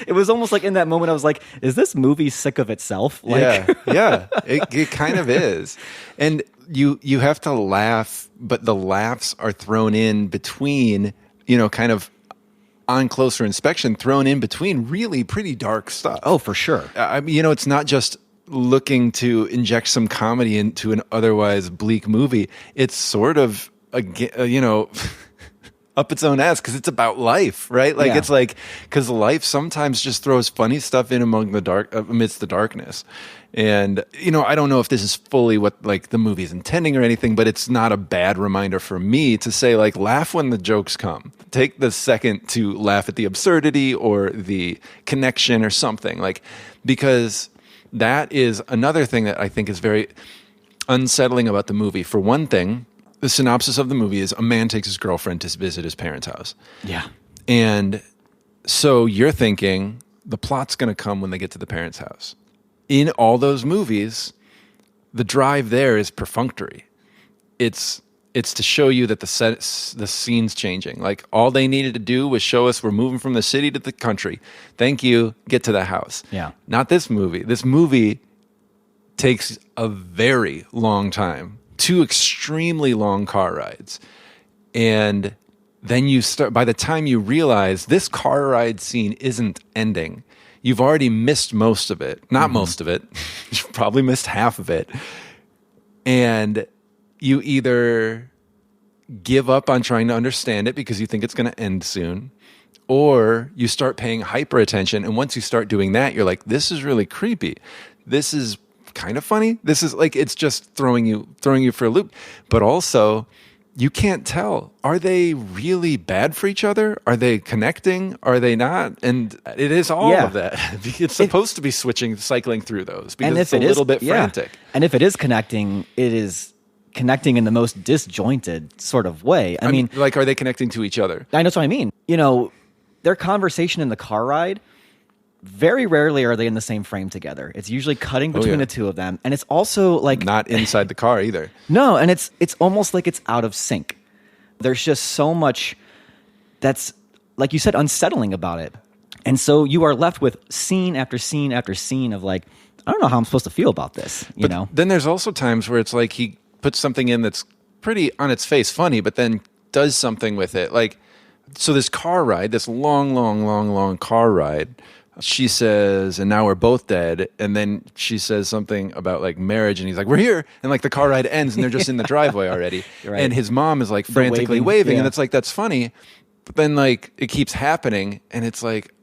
It was almost like in that moment, I was like, is this movie sick of itself? Like, it kind of is. And you have to laugh, but the laughs are thrown in between, kind of on closer inspection, thrown in between really pretty dark stuff. Oh, for sure. I mean, it's not just looking to inject some comedy into an otherwise bleak movie. It's sort of up its own ass because it's about life, right? Like it's like because life sometimes just throws funny stuff in amidst the darkness. And I don't know if this is fully what like the movie is intending or anything, but it's not a bad reminder for me to say like laugh when the jokes come. Take the second to laugh at the absurdity or the connection or something, like, because that is another thing that I think is very unsettling about the movie. For one thing, the synopsis of the movie is a man takes his girlfriend to visit his parents' house. Yeah. And so you're thinking the plot's going to come when they get to the parents' house. In all those movies, the drive there is perfunctory. It's to show you that the scene's changing. Like all they needed to do was show us we're moving from the city to the country. Thank you. Get to the house. Yeah. Not this movie. This movie takes a very long time. 2 extremely long car rides. And then by the time you realize this car ride scene isn't ending, you've already missed most of it. Not most of it. You've probably missed half of it. And you either give up on trying to understand it because you think it's going to end soon, or you start paying hyper attention. And once you start doing that, you're like, this is really creepy. This is kind of funny. This is like, it's just throwing you for a loop. But also, you can't tell. Are they really bad for each other? Are they connecting? Are they not? And it is all of that. It's supposed to be cycling through those because it's a little bit frantic. And if it is connecting, it is connecting in the most disjointed sort of way. I mean, like, are they connecting to each other? I know what I mean. Their conversation in the car ride, very rarely are they in the same frame together. It's usually cutting between the two of them. And it's also like... not inside the car either. No, and it's almost like it's out of sync. There's just so much that's, like you said, unsettling about it. And so you are left with scene after scene after scene of like, I don't know how I'm supposed to feel about this, you know? Then there's also times where it's like he puts something in that's pretty on its face funny, but then does something with it. Like, so this car ride, this long car ride... She says, and now we're both dead. And then she says something about like marriage, and he's like, we're here. And like the car ride ends, and they're just in the driveway already. Right. And his mom is like frantically waving, and it's like, that's funny. But then like it keeps happening, and it's like,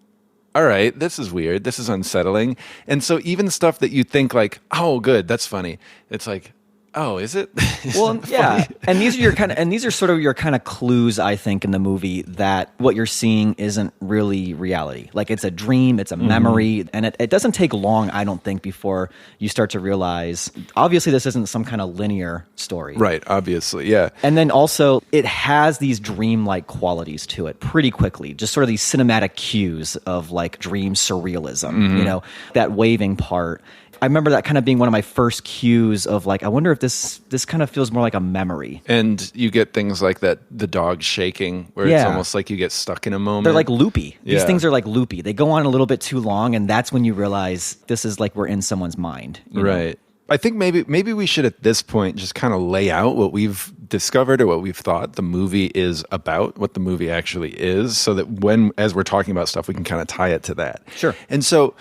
all right, this is weird. This is unsettling. And so even stuff that you think like, oh, good, that's funny. It's like, oh, is it? Well, yeah. And these are sort of your kind of clues, I think, in the movie that what you're seeing isn't really reality. Like it's a dream, it's a memory, and it doesn't take long, I don't think, before you start to realize, obviously this isn't some kind of linear story. Right, obviously, yeah. And then also, it has these dream-like qualities to it pretty quickly, just sort of these cinematic cues of like dream surrealism, that waving part. I remember that kind of being one of my first cues of like, I wonder if this kind of feels more like a memory. And you get things like that, the dog shaking, where it's almost like you get stuck in a moment. They're like loopy. These things are like loopy. They go on a little bit too long, and that's when you realize this is like we're in someone's mind. Right. I think maybe we should at this point just kind of lay out what we've discovered or what we've thought the movie is about, what the movie actually is, so that as we're talking about stuff, we can kind of tie it to that. Sure. And so...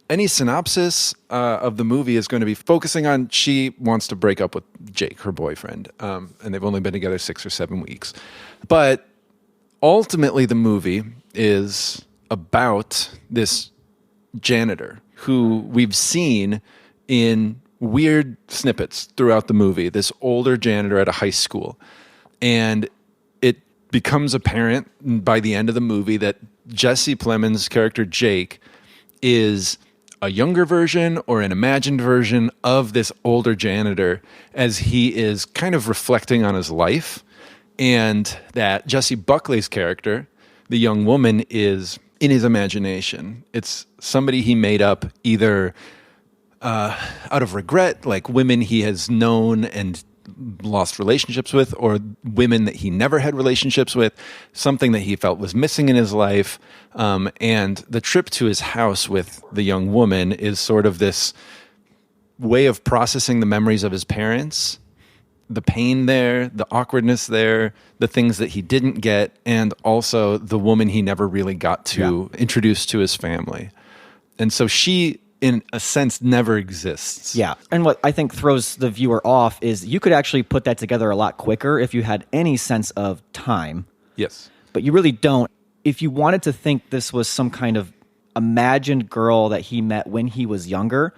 any synopsis of the movie is going to be focusing on she wants to break up with Jake, her boyfriend, and they've only been together 6 or 7 weeks. But ultimately, the movie is about this janitor who we've seen in weird snippets throughout the movie, this older janitor at a high school. And it becomes apparent by the end of the movie that Jesse Plemons' character, Jake, is a younger version or an imagined version of this older janitor as he is kind of reflecting on his life, and that Jessie Buckley's character, the young woman, is in his imagination. It's somebody he made up either out of regret, like women he has known and lost relationships with, or women that he never had relationships with, something that he felt was missing in his life. And the trip to his house with the young woman is sort of this way of processing the memories of his parents, the pain there, the awkwardness there, the things that he didn't get, and also the woman he never really got to introduce to his family. And so she in a sense, never exists. Yeah. And what I think throws the viewer off is you could actually put that together a lot quicker if you had any sense of time. Yes. But you really don't. If you wanted to think this was some kind of imagined girl that he met when he was younger,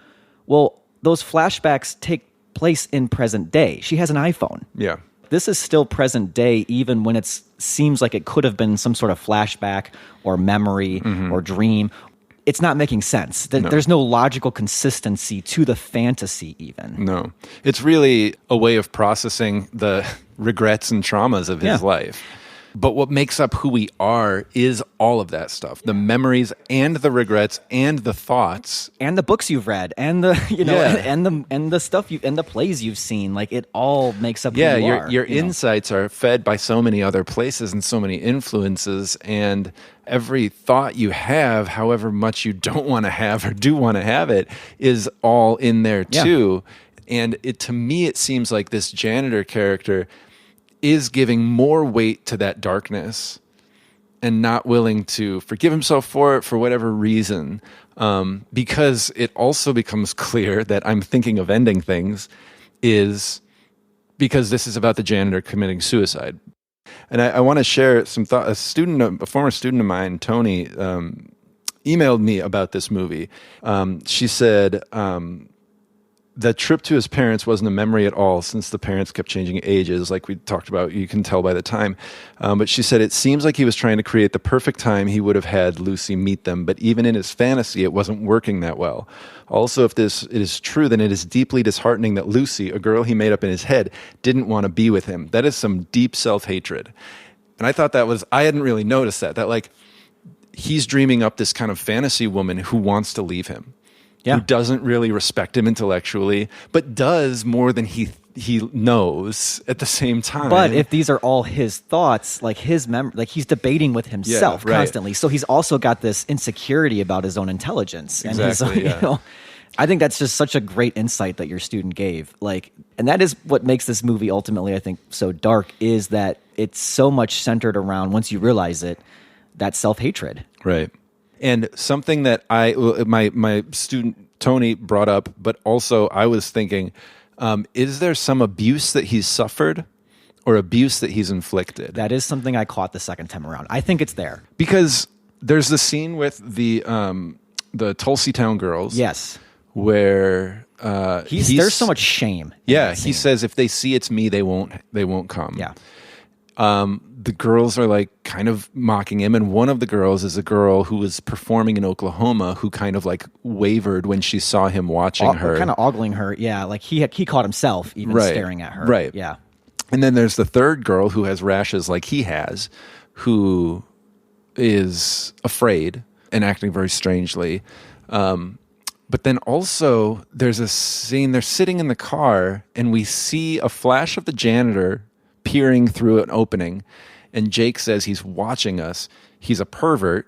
well, those flashbacks take place in present day. She has an iPhone. Yeah. This is still present day, even when it seems like it could have been some sort of flashback or memory or dream. It's not making sense. There's no logical consistency to the fantasy even. No. It's really a way of processing the regrets and traumas of his life. But what makes up who we are is all of that stuff. The memories and the regrets and the thoughts. And the books you've read and the and the stuff and the plays you've seen. Like, it all makes up who you are. Your insights are fed by so many other places and so many influences, and every thought you have, however much you don't want to have or do want to have it, is all in there too. And to me, it seems like this janitor character is giving more weight to that darkness and not willing to forgive himself for it for whatever reason, because it also becomes clear that I'm thinking of ending things is because this is about the janitor committing suicide. And I want to share some thought. A former student of mine, Tony, emailed me about this movie. She said, the trip to his parents wasn't a memory at all, since the parents kept changing ages, like we talked about. You can tell by the time. But she said, it seems like he was trying to create the perfect time he would have had Lucy meet them, but even in his fantasy, it wasn't working that well. Also, if it is true, then it is deeply disheartening that Lucy, a girl he made up in his head, didn't want to be with him. That is some deep self-hatred. And I thought I hadn't really noticed that like, he's dreaming up this kind of fantasy woman who wants to leave him. Who doesn't really respect him intellectually, but does more than he knows at the same time. But if these are all his thoughts, like his like he's debating with himself constantly. So he's also got this insecurity about his own intelligence. Exactly, and his, I think that's just such a great insight that your student gave. Like, and that is what makes this movie ultimately, I think, so dark, is that it's so much centered around, once you realize it, that self-hatred. Right. And something that my student Tony brought up, but also I was thinking, is there some abuse that he's suffered or abuse that he's inflicted? That is something I caught the second time around. I think it's there. Because there's the scene with the Tulsi Town girls. Yes. Where there's so much shame. Yeah, he says if they see it's me, they won't come. Yeah. The girls are like kind of mocking him, and one of the girls is a girl who was performing in Oklahoma who kind of like wavered when she saw him watching her. Kind of ogling her, yeah. Like he caught himself even staring at her. Right. Yeah. And then there's the third girl who has rashes like he has, who is afraid and acting very strangely. But then also there's a scene, they're sitting in the car, and we see a flash of the janitor peering through an opening, and Jake says he's watching us. He's a pervert.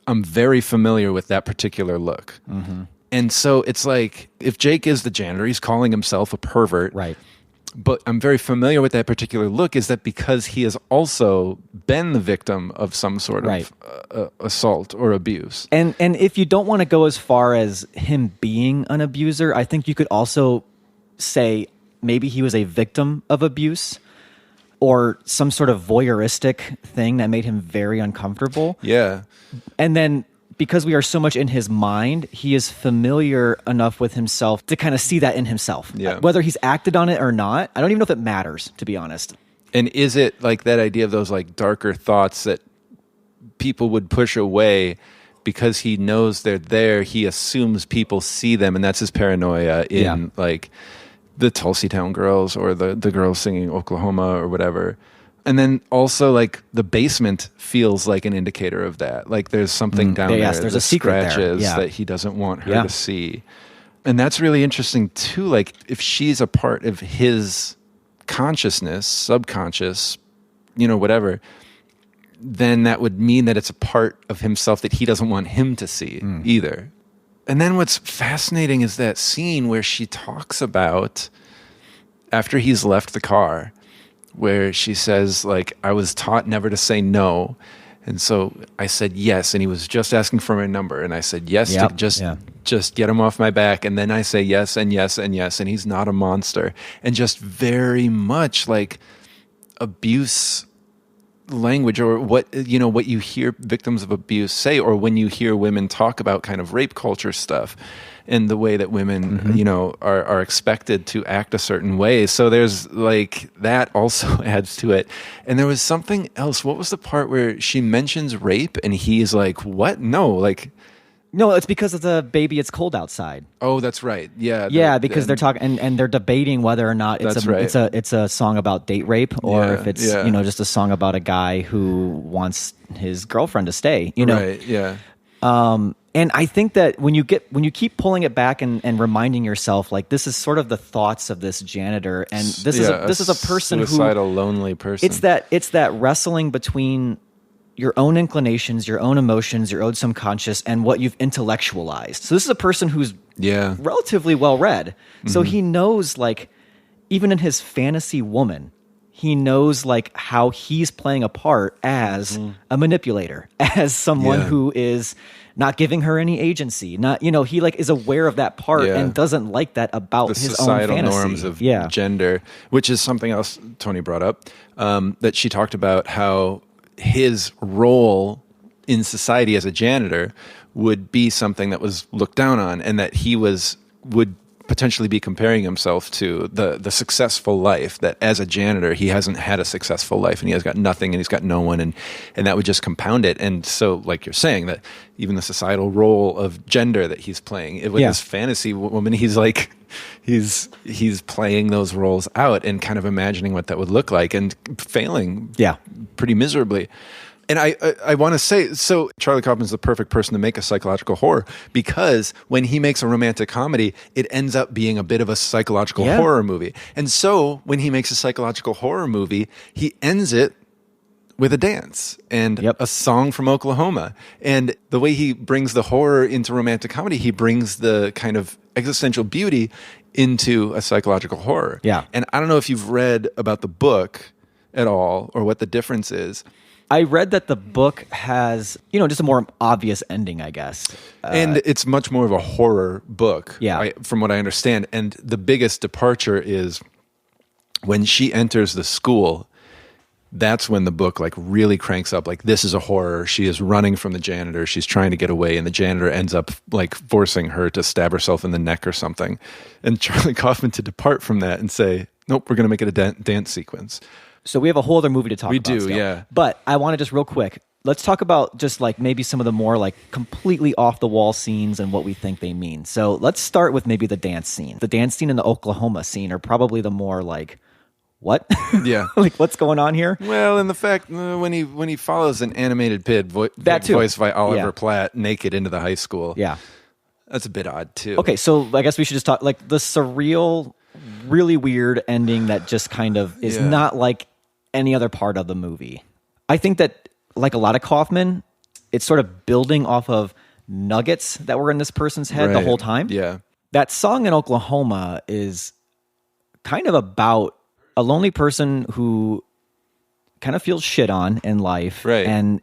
I'm very familiar with that particular look. Mm-hmm. And so it's like, if Jake is the janitor, he's calling himself a pervert. Right. But I'm very familiar with that particular look. Is that because he has also been the victim of some sort of assault or abuse? And if you don't want to go as far as him being an abuser, I think you could also say maybe he was a victim of abuse, or some sort of voyeuristic thing that made him very uncomfortable. Yeah. And then because we are so much in his mind, he is familiar enough with himself to kind of see that in himself. Yeah. Whether he's acted on it or not, I don't even know if it matters, to be honest. And is it like that idea of those like darker thoughts that people would push away because he knows they're there? He assumes people see them, and that's his paranoia in like the Tulsi Town girls or the girls singing Oklahoma or whatever. And then also like the basement feels like an indicator of that. Like there's something down there. Yes, there's a secret there. Yeah. That he doesn't want her to see. And that's really interesting too. Like if she's a part of his consciousness, subconscious, whatever, then that would mean that it's a part of himself that he doesn't want him to see either. And then what's fascinating is that scene where she talks about, after he's left the car, where she says, like, I was taught never to say no. And so I said yes, and he was just asking for my number, and I said yes to just get him off my back, and then I say yes and yes and yes, and he's not a monster, and just very much like abuse language, or what you hear victims of abuse say, or when you hear women talk about kind of rape culture stuff and the way that women are expected to act a certain way. So there's like that also adds to it. And there was something else. What was the part where she mentions rape and he's like, what? No, it's because of the baby, it's cold outside. Oh, that's right. Yeah. Yeah, because they're talking and they're debating whether or not it's a song about date rape, or if it's just a song about a guy who wants his girlfriend to stay. Right. Yeah. And I think that when you keep pulling it back and reminding yourself, like, this is sort of the thoughts of this janitor, and this is a person suicidal, lonely person. It's that wrestling between your own inclinations, your own emotions, your own subconscious, and what you've intellectualized. So this is a person who's relatively well read. So he knows, like, even in his fantasy woman, he knows like how he's playing a part as a manipulator, as someone who is not giving her any agency. Not, he like is aware of that part and doesn't like that about the his societal own fantasy. norms of gender, which is something else Tony brought up, that she talked about how his role in society as a janitor would be something that was looked down on, and that he would potentially be comparing himself to the successful life, that as a janitor he hasn't had a successful life and he has got nothing and he's got no one, and that would just compound it. And so, like you're saying, that even the societal role of gender that he's playing with this fantasy woman, he's like he's playing those roles out and kind of imagining what that would look like, and failing pretty miserably. And I want to say, so Charlie Kaufman is the perfect person to make a psychological horror, because when he makes a romantic comedy, it ends up being a bit of a psychological horror movie. And so when he makes a psychological horror movie, he ends it with a dance and a song from Oklahoma. And the way he brings the horror into romantic comedy, he brings the kind of existential beauty into a psychological horror. Yeah. And I don't know if you've read about the book at all, or what the difference is. I read that the book has, just a more obvious ending, I guess. And it's much more of a horror book, from what I understand. And the biggest departure is when she enters the school, that's when the book like really cranks up. Like, this is a horror. She is running from the janitor. She's trying to get away, and the janitor ends up like forcing her to stab herself in the neck or something. And Charlie Kaufman to depart from that and say, nope, we're going to make it a dance sequence. So we have a whole other movie to talk about. We do, still. yeah. But I want to just real quick, let's talk about just like maybe some of the more like completely off the wall scenes and what we think they mean. So let's start with maybe the dance scene. The dance scene and the Oklahoma scene are probably the more like, what? Yeah. Like, what's going on here? Well, and the fact when he follows an animated pig voiced by Oliver Platt naked into the high school. Yeah. That's a bit odd too. Okay, so I guess we should just talk like the surreal, really weird ending that just kind of is not like any other part of the movie. I think that, like a lot of Kaufman, it's sort of building off of nuggets that were in this person's head the whole time. Yeah. That song in Oklahoma is kind of about a lonely person who kind of feels shit on in life. Right. And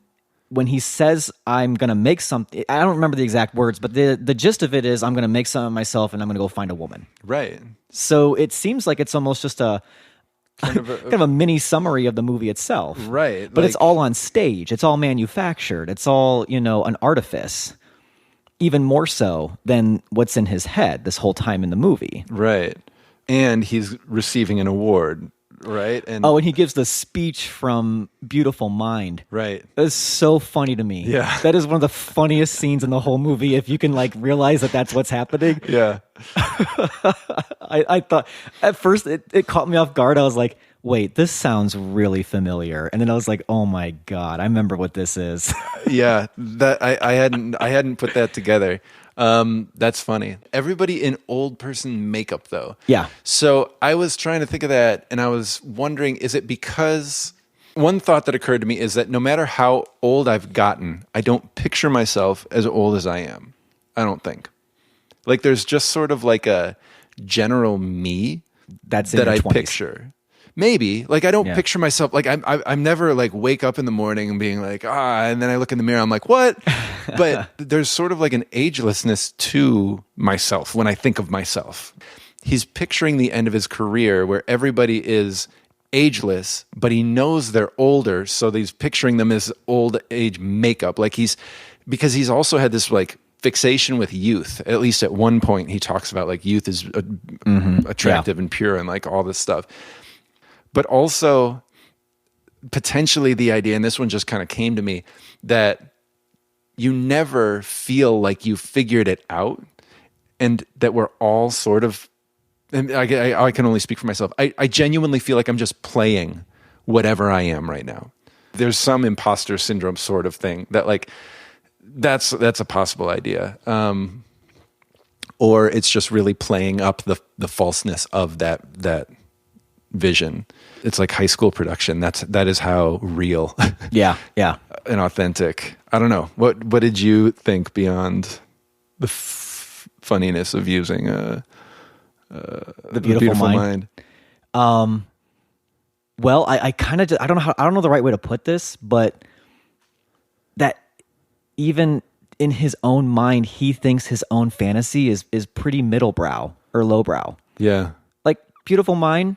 when he says, I'm going to make something, I don't remember the exact words, but the gist of it is, I'm going to make something of myself and I'm going to go find a woman. Right. So it seems like it's almost just a kind of a mini summary of the movie itself. Right. But it's all on stage. It's all manufactured. It's all, an artifice. Even more so than what's in his head this whole time in the movie. Right. And he's receiving an award, right? And he gives the speech from Beautiful Mind. Right. That is so funny to me. Yeah. That is one of the funniest scenes in the whole movie, if you can like realize that that's what's happening. Yeah. I thought at first it caught me off guard. I was like, wait, this sounds really familiar. And then I was like, oh my God, I remember what this is. Yeah. That I hadn't put that together. That's funny. Everybody in old person makeup though. Yeah. So I was trying to think of that, and I was wondering, is it because one thought that occurred to me is that no matter how old I've gotten, I don't picture myself as old as I am. I don't think. Like, there's just sort of like a general me that I 20s. picture. Maybe. Like, I don't Yeah. picture myself, like, I'm never, like, wake up in the morning and being like, and then I look in the mirror, I'm like, what? But there's sort of like an agelessness to myself when I think of myself. He's picturing the end of his career where everybody is ageless, but he knows they're older, so he's picturing them as old age makeup. Like, because he's also had this, like, fixation with youth. At least at one point, he talks about, like, youth is attractive and pure and, like, all this stuff. But also, potentially the idea, and this one just kind of came to me, that you never feel like you figured it out, and that we're all sort of, and I can only speak for myself, I genuinely feel like I'm just playing whatever I am right now. There's some imposter syndrome sort of thing that, like, that's a possible idea. Or it's just really playing up the falseness of that vision. It's like high school production. That is how real, Yeah. and authentic. I don't know. What did you think beyond the funniness of using The Beautiful Mind? Well, I kind of, I don't know the right way to put this, but that even in his own mind, he thinks his own fantasy is pretty middlebrow or lowbrow. Yeah. Like, Beautiful Mind,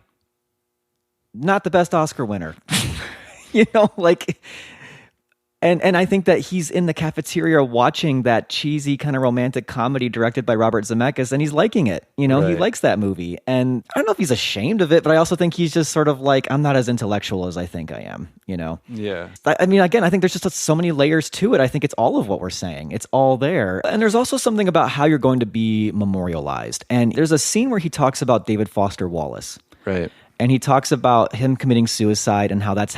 not the best Oscar winner. You know, like, and I think that he's in the cafeteria watching that cheesy kind of romantic comedy directed by Robert Zemeckis, and he's liking it. You know, he Right. likes that movie. And I don't know if he's ashamed of it, but I also think he's just sort of like, I'm not as intellectual as I think I am, you know? Yeah. I mean, again, I think there's just so many layers to it. I think it's all of what we're saying. It's all there. And there's also something about how you're going to be memorialized. And there's a scene where he talks about David Foster Wallace. Right. And he talks about him committing suicide and how that's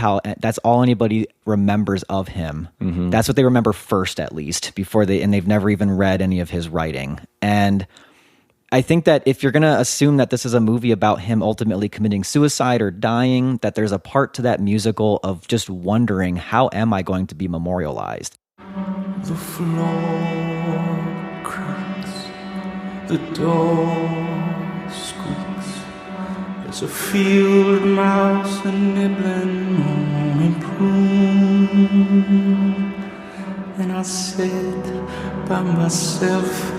all anybody remembers of him. Mm-hmm. That's what they remember first, at least, and they've never even read any of his writing. And I think that if you're going to assume that this is a movie about him ultimately committing suicide or dying, that there's a part to that musical of just wondering, how am I going to be memorialized? The floor cracks, the door squeaks. There's a field mouse nibbling on a prune, and I sit by myself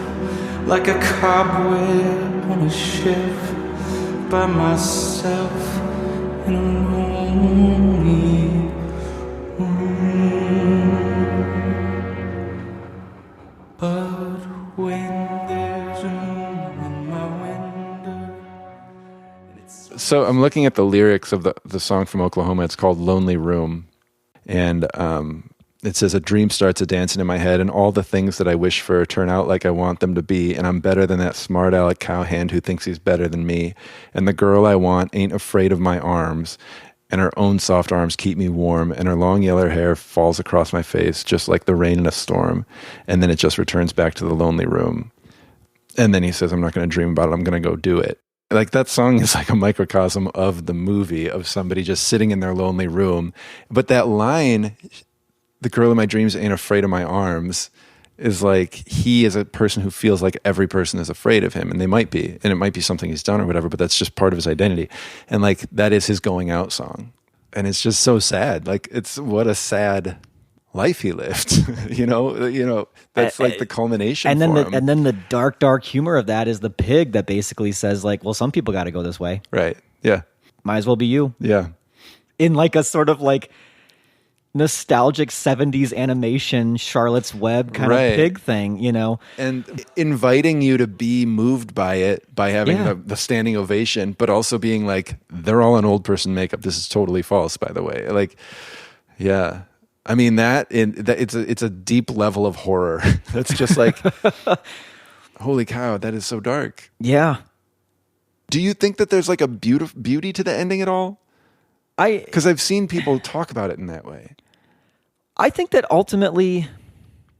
like a cobweb on a shelf, by myself in a lonely room. But when there's a moon in my window. So I'm looking at the lyrics of the song from Oklahoma. It's called Lonely Room. And it says, a dream starts a dancing in my head, and all the things that I wish for turn out like I want them to be, and I'm better than that smart aleck cowhand who thinks he's better than me. And the girl I want ain't afraid of my arms, and her own soft arms keep me warm, and her long yellow hair falls across my face just like the rain in a storm. And then it just returns back to the lonely room. And then he says, I'm not going to dream about it. I'm going to go do it. Like, that song is like a microcosm of the movie, of somebody just sitting in their lonely room. But that line, the girl in my dreams ain't afraid of my arms, is like, he is a person who feels like every person is afraid of him. And they might be. And it might be something he's done or whatever, but that's just part of his identity. And like, that is his going out song. And it's just so sad. Like, it's what a sad life he lived. you know, that's like the culmination And then for him. and then the dark humor of that is the pig that basically says, like, well, some people got to go this way. Right. Yeah. Might as well be you. Yeah. In like a sort of like nostalgic 70s animation Charlotte's Web kind Right. of pig thing, you know? And inviting you to be moved by it, by having Yeah. the standing ovation, but also being like, they're all in old person makeup. This is totally false, by the way. Like, yeah. I mean, it's a deep level of horror. That's just like, holy cow, that is so dark. Yeah. Do you think that there's like a beauty to the ending at all? Because I've seen people talk about it in that way. I think that ultimately,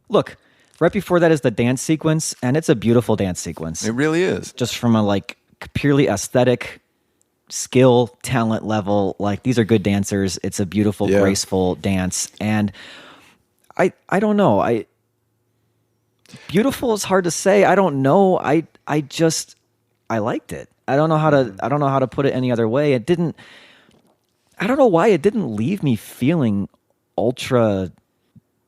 look, right before that is the dance sequence, and it's a beautiful dance sequence. It really is. Just from a like purely aesthetic skill, talent level, like these are good dancers. It's a beautiful, Yeah. graceful dance. And I don't know. Beautiful is hard to say. I don't know. I liked it. I don't know how to put it any other way. It didn't, I don't know why it didn't leave me feeling ultra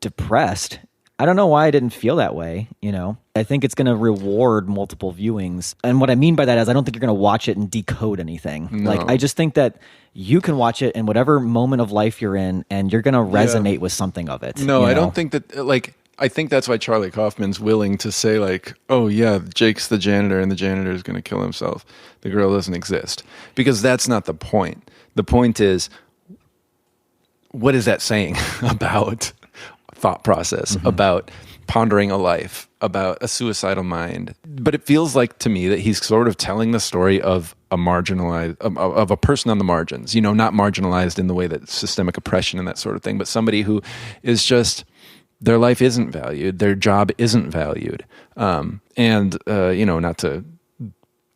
depressed. I don't know why I didn't feel that way, you know? I think it's going to reward multiple viewings. And what I mean by that is I don't think you're going to watch it and decode anything. No. Like, I just think that you can watch it in whatever moment of life you're in, and you're going to resonate with something of it. No, you I know? don't think that, like, I think that's why Charlie Kaufman's willing to say, like, oh, yeah, Jake's the janitor and the janitor is going to kill himself. The girl doesn't exist. Because that's not the point. The point is, what is that saying about thought process, about pondering a life, about a suicidal mind? But it feels like to me that he's sort of telling the story of a marginalized, of a person on the margins, you know, not marginalized in the way that systemic oppression and that sort of thing, but somebody who is just, their life isn't valued, their job isn't valued. You know, not to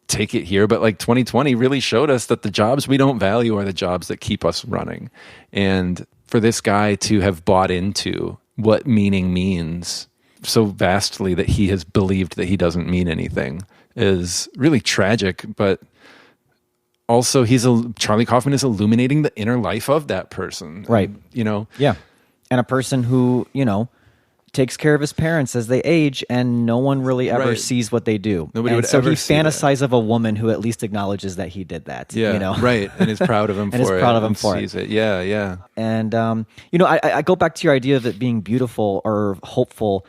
take it here, but like 2020 really showed us that the jobs we don't value are the jobs that keep us running. And for this guy to have bought into what meaning means so vastly that he has believed that he doesn't mean anything is really tragic. But also Charlie Kaufman is illuminating the inner life of that person. Right. You know? Yeah. And a person who, you know, takes care of his parents as they age, and no one really ever sees what they do. Nobody would so ever he see fantasizes of a woman who at least acknowledges that he did that. Yeah, you know? right. And is proud of him And for it. is proud of him for sees it. Yeah, yeah. And, you know, I go back to your idea of it being beautiful or hopeful.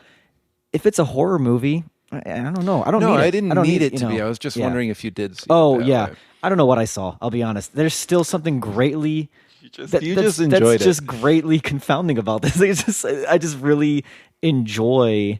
If it's a horror movie, I don't know. I don't need it. I didn't need it to you be. know. I was just Yeah. wondering if you did see Oh, it that yeah. way. I don't know what I saw. I'll be honest. There's still something greatly... You just enjoyed that's it. just greatly confounding about this. I just really enjoy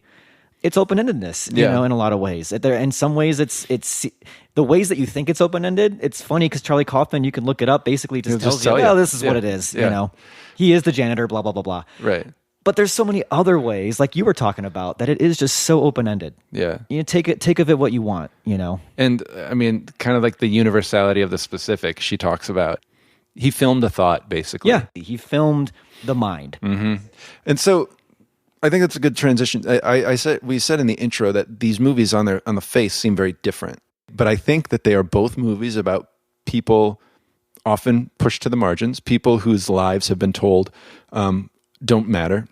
its open-endedness, you know, in a lot of ways. In some ways, it's the ways that you think it's open-ended. It's funny because Charlie Kaufman, you can look it up, basically just tells you, well, this is what it is. You know, he is the janitor, blah, blah, blah, blah. Right. But there's so many other ways, like you were talking about, that it is just so open-ended. Yeah. You know, take of it what you want, you know. And I mean, kind of like the universality of the specific she talks about. He filmed a thought, basically. Yeah, he filmed the mind. Mm-hmm. And so I think that's a good transition. We said in the intro that these movies on the face seem very different. But I think that they are both movies about people often pushed to the margins, people whose lives have been told don't matter,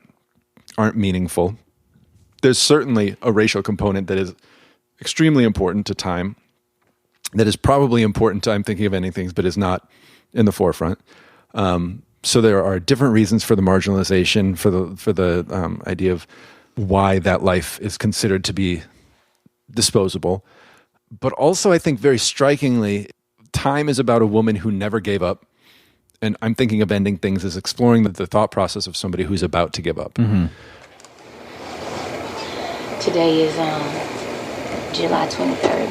aren't meaningful. There's certainly a racial component that is extremely important to time, that is probably important to I'm Thinking of Ending Things, but is not in the forefront. So there are different reasons for the marginalization, for the idea of why that life is considered to be disposable. But also, I think very strikingly, Time is about a woman who never gave up. And I'm Thinking of Ending Things is exploring the thought process of somebody who's about to give up. Mm-hmm. Today is July 23rd.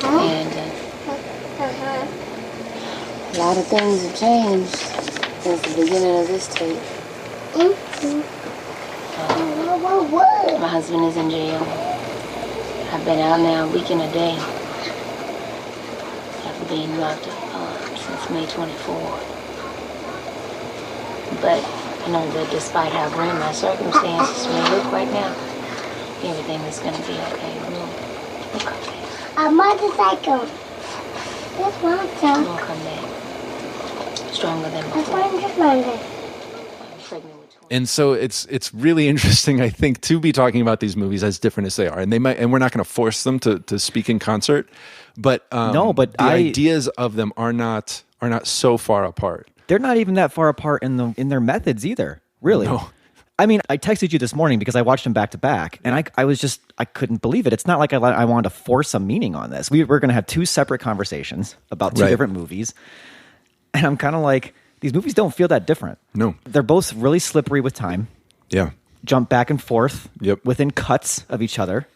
And a lot of things have changed since the beginning of this tape. My husband is in jail. I've been out now a week and a day after being locked up since May 24. But I know that despite how grim my circumstances may look right now, everything is going to be okay. We'll come back. A motorcycle. This one, We'll come back. Stronger than before. I'm pregnant with twins. And so it's really interesting, I think, to be talking about these movies as different as they are, and we're not going to force them to speak in concert, but the ideas of them are not so far apart. They're not even that far apart in their methods either. Really. No. I mean, I texted you this morning because I watched them back to back, and I couldn't believe it. It's not like I wanted to force a meaning on this. We're going to have two separate conversations about two different movies, and I'm kind of like, these movies don't feel that different. No. They're both really slippery with time. Yeah. Jump back and forth within cuts of each other.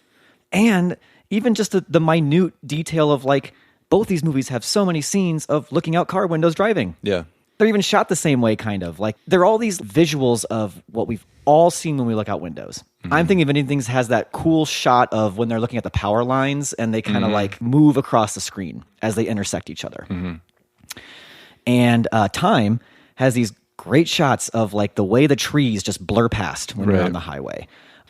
And even just the minute detail of, like, both these movies have so many scenes of looking out car windows driving. Yeah. They're even shot the same way, kind of. Like, they're all these visuals of what we've all seen when we look out windows. Mm-hmm. I'm Thinking of Ending Things has that cool shot of when they're looking at the power lines and they kind of like move across the screen as they intersect each other. Mm-hmm. And Time has these great shots of, like, the way the trees just blur past when you're on the highway.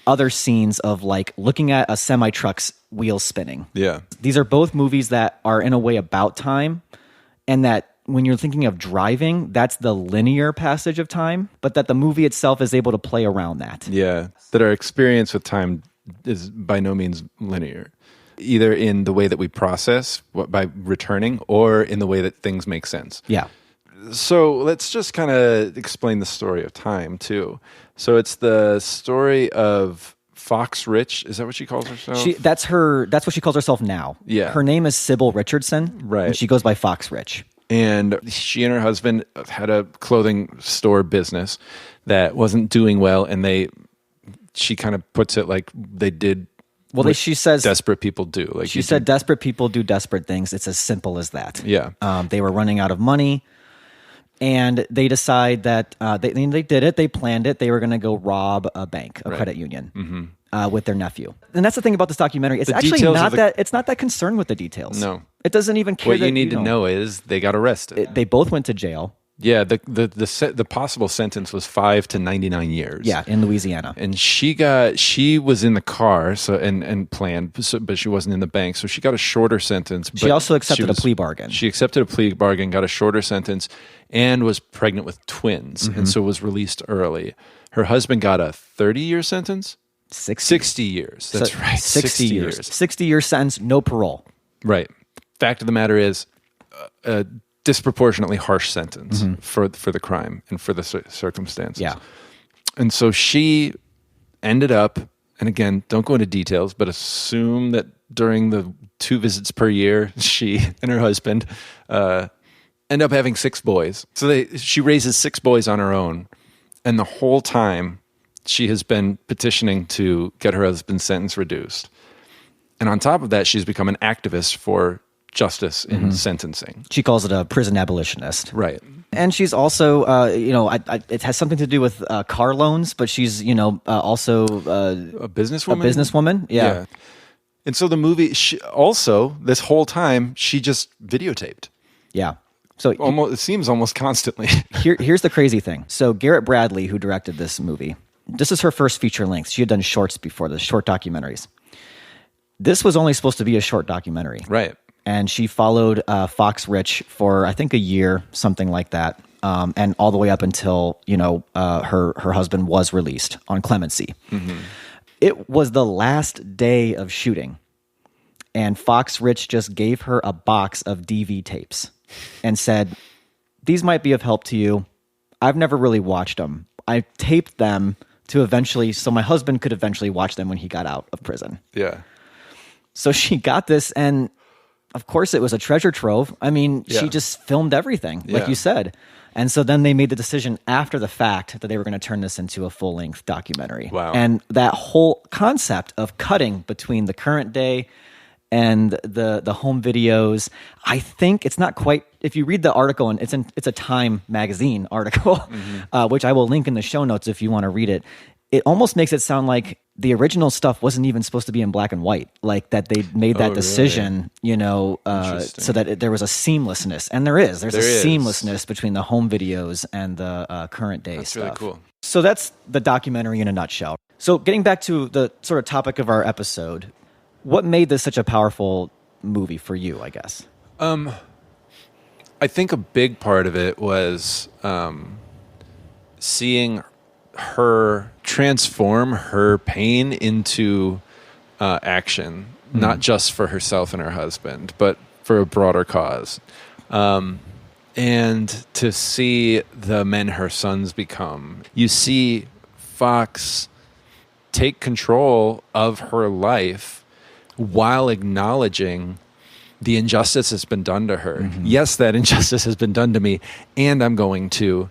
Other scenes of, like, looking at a semi-truck's wheels spinning. Yeah. These are both movies that are in a way about time and that when you're thinking of driving, that's the linear passage of time, but that the movie itself is able to play around that. Yeah, that our experience with time is by no means linear, either in the way that we process by returning or in the way that things make sense. Yeah. So let's just kind of explain the story of time, too. So it's the story of Fox Rich. Is that what she calls herself? That's what she calls herself now. Yeah. Her name is Sybil Richardson. Right. And she goes by Fox Rich. And she and her husband had a clothing store business that wasn't doing well, and she kind of puts it like they did. Well, she says desperate people do. Like she said, desperate people do desperate things. It's as simple as that. Yeah. They were running out of money, and they decide that they did it. They planned it. They were going to go rob a bank, a credit union, with their nephew. And that's the thing about this documentary. It's actually not it's not that concerned with the details. No, it doesn't even care. What you need to know is they got arrested. They both went to jail. Yeah, the possible sentence was 5 to 99 years. Yeah, in Louisiana. And she was in the car, and planned, but she wasn't in the bank, so she got a shorter sentence. She also accepted a plea bargain. She accepted a plea bargain, got a shorter sentence, and was pregnant with twins, and so was released early. Her husband got a 30-year sentence. 60 years. That's right. 60 years. 60-year sentence, no parole. Right. Fact of the matter is, disproportionately harsh sentence for the crime and for the circumstances. Yeah. And so she ended up, and again, don't go into details, but assume that during the 2 visits per year, she and her husband end up having 6 boys. So she raises 6 boys on her own, and the whole time she has been petitioning to get her husband's sentence reduced. And on top of that, she's become an activist for justice in sentencing. She calls it a prison abolitionist. Right. And she's also, it has something to do with car loans, but she's, also a businesswoman. A businesswoman, yeah. And so the movie, this whole time, she just videotaped. Yeah. So it seems almost constantly. Here's the crazy thing. So Garrett Bradley, who directed this movie, this is her first feature length. She had done shorts before this, short documentaries. This was only supposed to be a short documentary. Right. And she followed Fox Rich for, I think, a year, something like that, and all the way up until, her husband was released on clemency. It was the last day of shooting, and Fox Rich just gave her a box of DV tapes and said, these might be of help to you. I've never really watched them. I taped them so my husband could eventually watch them when he got out of prison. Yeah. So she got this, and of course it was a treasure trove. I mean, she just filmed everything, like you said. And so then they made the decision after the fact that they were going to turn this into a full-length documentary. Wow. And that whole concept of cutting between the current day and the home videos, I think it's not quite, if you read the article, and it's a Time magazine article, which I will link in the show notes if you want to read it. It almost makes it sound like the original stuff wasn't even supposed to be in black and white, like that they made that decision, so that there was a seamlessness. And there's a seamlessness between the home videos and the current day stuff. That's really cool. So that's the documentary in a nutshell. So getting back to the sort of topic of our episode, what made this such a powerful movie for you, I guess? I think a big part of it was seeing her transform her pain into action, not just for herself and her husband, but for a broader cause. And to see the men her sons become. You see Fox take control of her life while acknowledging the injustice that's been done to her. Yes, that injustice has been done to me, and I'm going to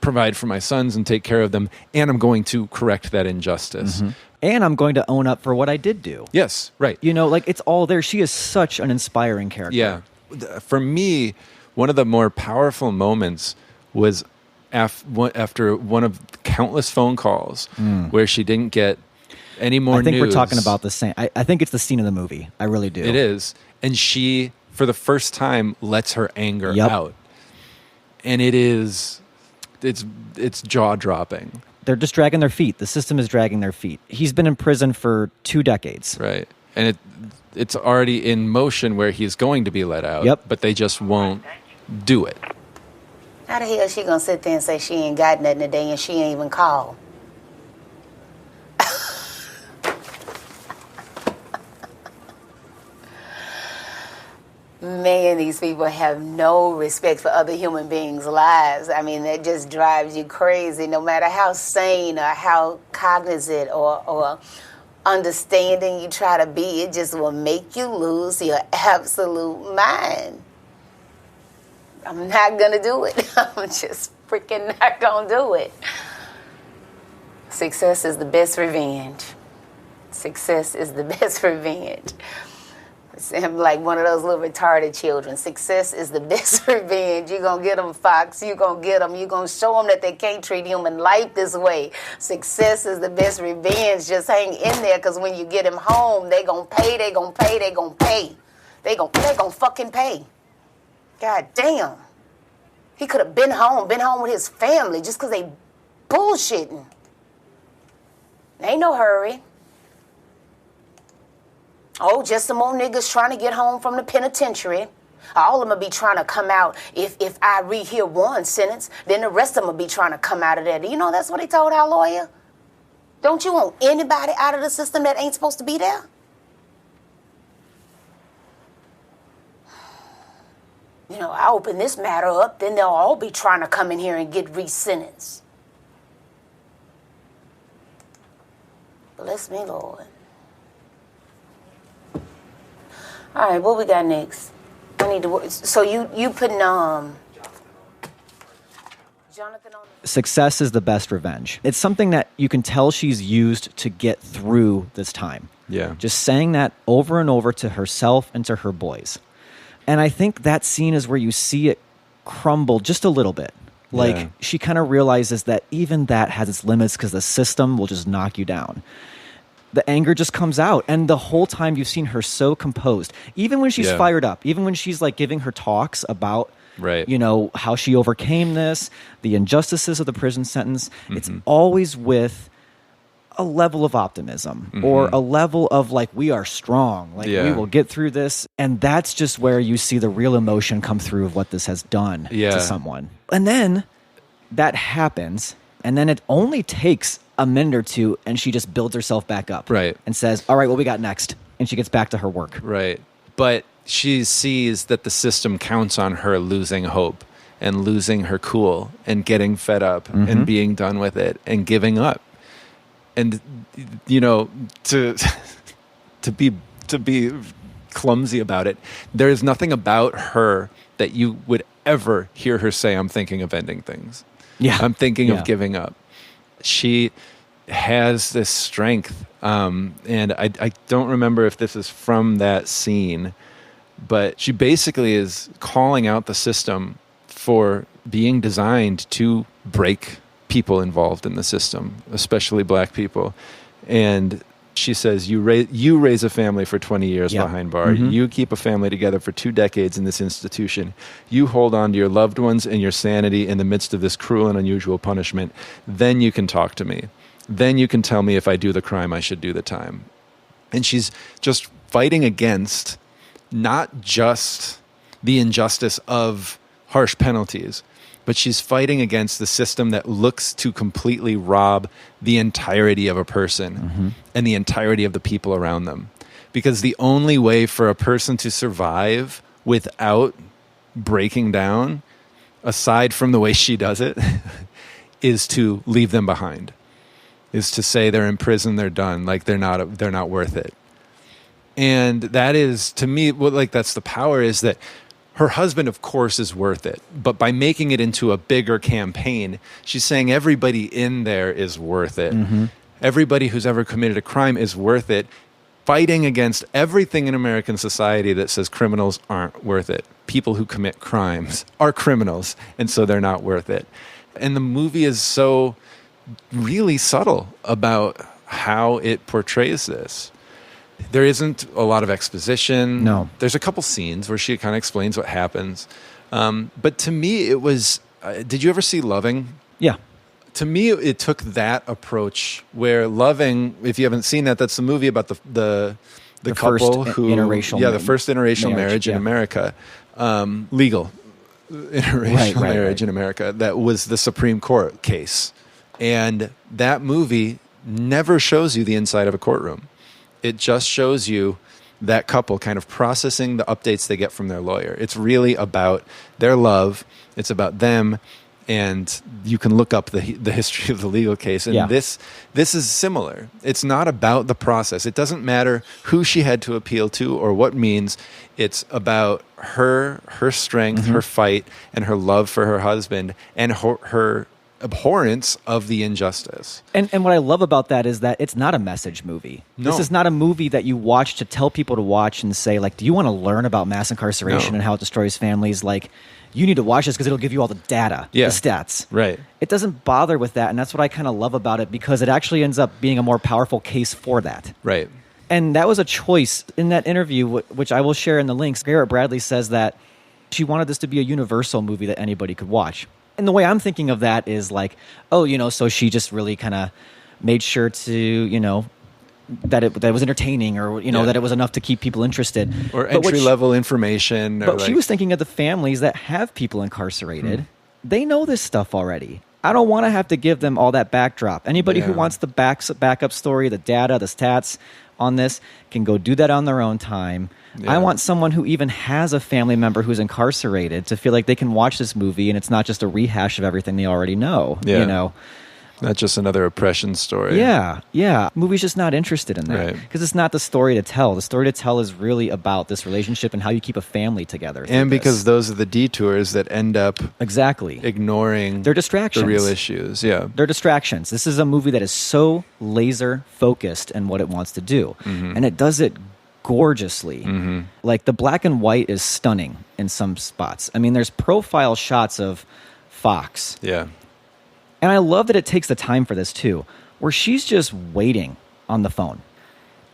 provide for my sons and take care of them, and I'm going to correct that injustice. And I'm going to own up for what I did do. Yes, right. It's all there. She is such an inspiring character. Yeah. For me, one of the more powerful moments was after one of countless phone calls where she didn't get any more news. I think we're talking about the same. I think it's the scene of the movie. I really do. It is. And she, for the first time, lets her anger out. And it's jaw-dropping. They're just dragging their feet. The system is dragging their feet. He's been in prison for 2 decades. Right. And it's already in motion where he's going to be let out. Yep. But they just won't do it. How the hell she gonna sit there and say she ain't got nothing today and she ain't even called? Man, these people have no respect for other human beings' lives. I mean, that just drives you crazy. No matter how sane or how cognizant or understanding you try to be, it just will make you lose your absolute mind. I'm not gonna do it. I'm just freaking not gonna do it. Success is the best revenge. Success is the best revenge. I'm like one of those little retarded children. Success is the best revenge. You're going to get them, Fox. You're going to get them. You're going to show them that they can't treat human life this way. Success is the best revenge. Just hang in there, because when you get them home, they going to pay, they going to pay, they going to pay. They going to fucking pay. God damn. He could have been home with his family just because they bullshitting. Ain't no hurry. Oh, just some more niggas trying to get home from the penitentiary. All of them will be trying to come out. If I rehear one sentence, then the rest of them will be trying to come out of there. Do you know that's what he told our lawyer? Don't you want anybody out of the system that ain't supposed to be there? You know, I open this matter up, then they'll all be trying to come in here and get re-sentenced. Bless me, Lord. All right, what we got next? I need to work. So you putting Jonathan on. Success is the best revenge. It's something that you can tell she's used to get through this time. Yeah. Just saying that over and over to herself and to her boys. And I think that scene is where you see it crumble just a little bit. Like, she kind of realizes that even that has its limits because the system will just knock you down. The anger just comes out, and the whole time you've seen her so composed. Even when she's fired up, even when she's like giving her talks about, you know, how she overcame this, the injustices of the prison sentence, it's always with a level of optimism or a level of like, we are strong, like we will get through this. And that's just where you see the real emotion come through of what this has done to someone. And then that happens, and then it only takes a minute or two, and she just builds herself back up. Right. And says, all right, what we got next? And she gets back to her work. Right. But she sees that the system counts on her losing hope and losing her cool and getting fed up and being done with it and giving up. And, you know, to be clumsy about it, there is nothing about her that you would ever hear her say, I'm thinking of ending things. Yeah. I'm thinking of giving up. She has this strength, and I don't remember if this is from that scene, but she basically is calling out the system for being designed to break people involved in the system, especially black people. And she says, you raise a family for 20 years behind bars. You keep a family together for 2 decades in this institution. You hold on to your loved ones and your sanity in the midst of this cruel and unusual punishment. Then you can talk to me. Then you can tell me if I do the crime, I should do the time. And she's just fighting against not just the injustice of harsh penalties, but she's fighting against the system that looks to completely rob the entirety of a person and the entirety of the people around them. Because the only way for a person to survive without breaking down, aside from the way she does it, is to leave them behind. Is to say they're in prison, they're done, like they're not worth it. And that is, to me, that's the power, is that her husband, of course, is worth it. But by making it into a bigger campaign, she's saying everybody in there is worth it. Everybody who's ever committed a crime is worth it. Fighting against everything in American society that says criminals aren't worth it. People who commit crimes are criminals, and so they're not worth it. And the movie is so really subtle about how it portrays this. There isn't a lot of exposition. No. There's a couple scenes where she kind of explains what happens. But to me, it was... did you ever see Loving? Yeah. To me, it took that approach where Loving, if you haven't seen that, that's the movie about the couple first who... interracial the first interracial marriage in America. Legal. interracial marriage in America. That was the Supreme Court case. And that movie never shows you the inside of a courtroom. It just shows you that couple kind of processing the updates they get from their lawyer. It's really about their love. It's about them. And you can look up the history of the legal case. And this is similar. It's not about the process. It doesn't matter who she had to appeal to or what means. It's about her strength, her fight, and her love for her husband, and her abhorrence of the injustice. And what I love about that is that it's not a message movie. No. This is not a movie that you watch to tell people to watch and say, like, do you want to learn about mass incarceration and how it destroys families? Like, you need to watch this because it'll give you all the data, the stats. Right. It doesn't bother with that, and that's what I kind of love about it, because it actually ends up being a more powerful case for that. Right. And that was a choice in that interview, which I will share in the links. Garrett Bradley says that she wanted this to be a universal movie that anybody could watch. And the way I'm thinking of that is like, so she just really kind of made sure to, that it was entertaining, or that it was enough to keep people interested, or entry level information. But she was thinking of the families that have people incarcerated. They know this stuff already. I don't want to have to give them all that backdrop. Anybody who wants the backup story, the data, the stats on this can go do that on their own time. I want someone who even has a family member who's incarcerated to feel like they can watch this movie and it's not just a rehash of everything they already know. Not just another oppression story. Yeah. Movie's just not interested in that because it's not the story to tell. The story to tell is really about this relationship and how you keep a family together. And because those are the detours that end up ignoring their distractions, the real issues. Yeah, they're distractions. This is a movie that is so laser focused in what it wants to do, and it does it gorgeously. Like the black and white is stunning in some spots. I mean, there's profile shots of Fox. Yeah. And I love that it takes the time for this too, where she's just waiting on the phone.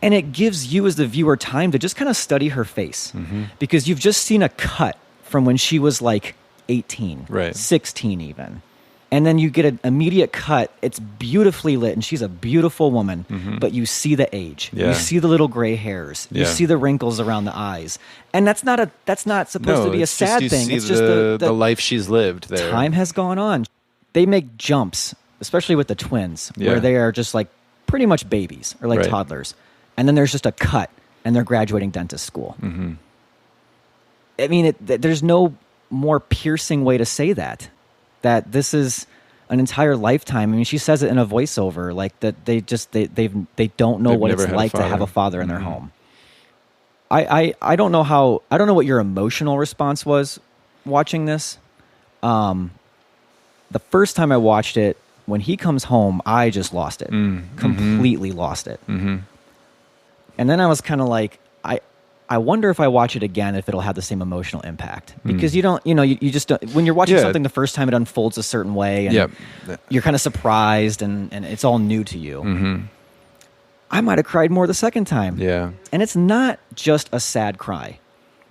And it gives you as the viewer time to just kind of study her face, because you've just seen a cut from when she was like 18, 16 even. And then you get an immediate cut. It's beautifully lit, and she's a beautiful woman, but you see the age. You see the little gray hairs. You see the wrinkles around the eyes. And that's not supposed to be a sad thing. It's just the life she's lived there. Time has gone on. They make jumps, especially with the twins, where they are just like pretty much babies or like toddlers. And then there's just a cut, and they're graduating dentist school. I mean, there's no more piercing way to say that this is an entire lifetime. I mean, she says it in a voiceover, like that they don't know what it's like to have a father in their home. I don't know what your emotional response was watching this. The first time I watched it, when he comes home, I just lost it. Completely lost it. And then I was kind of like, I wonder if I watch it again, if it'll have the same emotional impact. Because you just don't, when you're watching something the first time, it unfolds a certain way, and you're kind of surprised, and it's all new to you. I might have cried more the second time. Yeah. And it's not just a sad cry.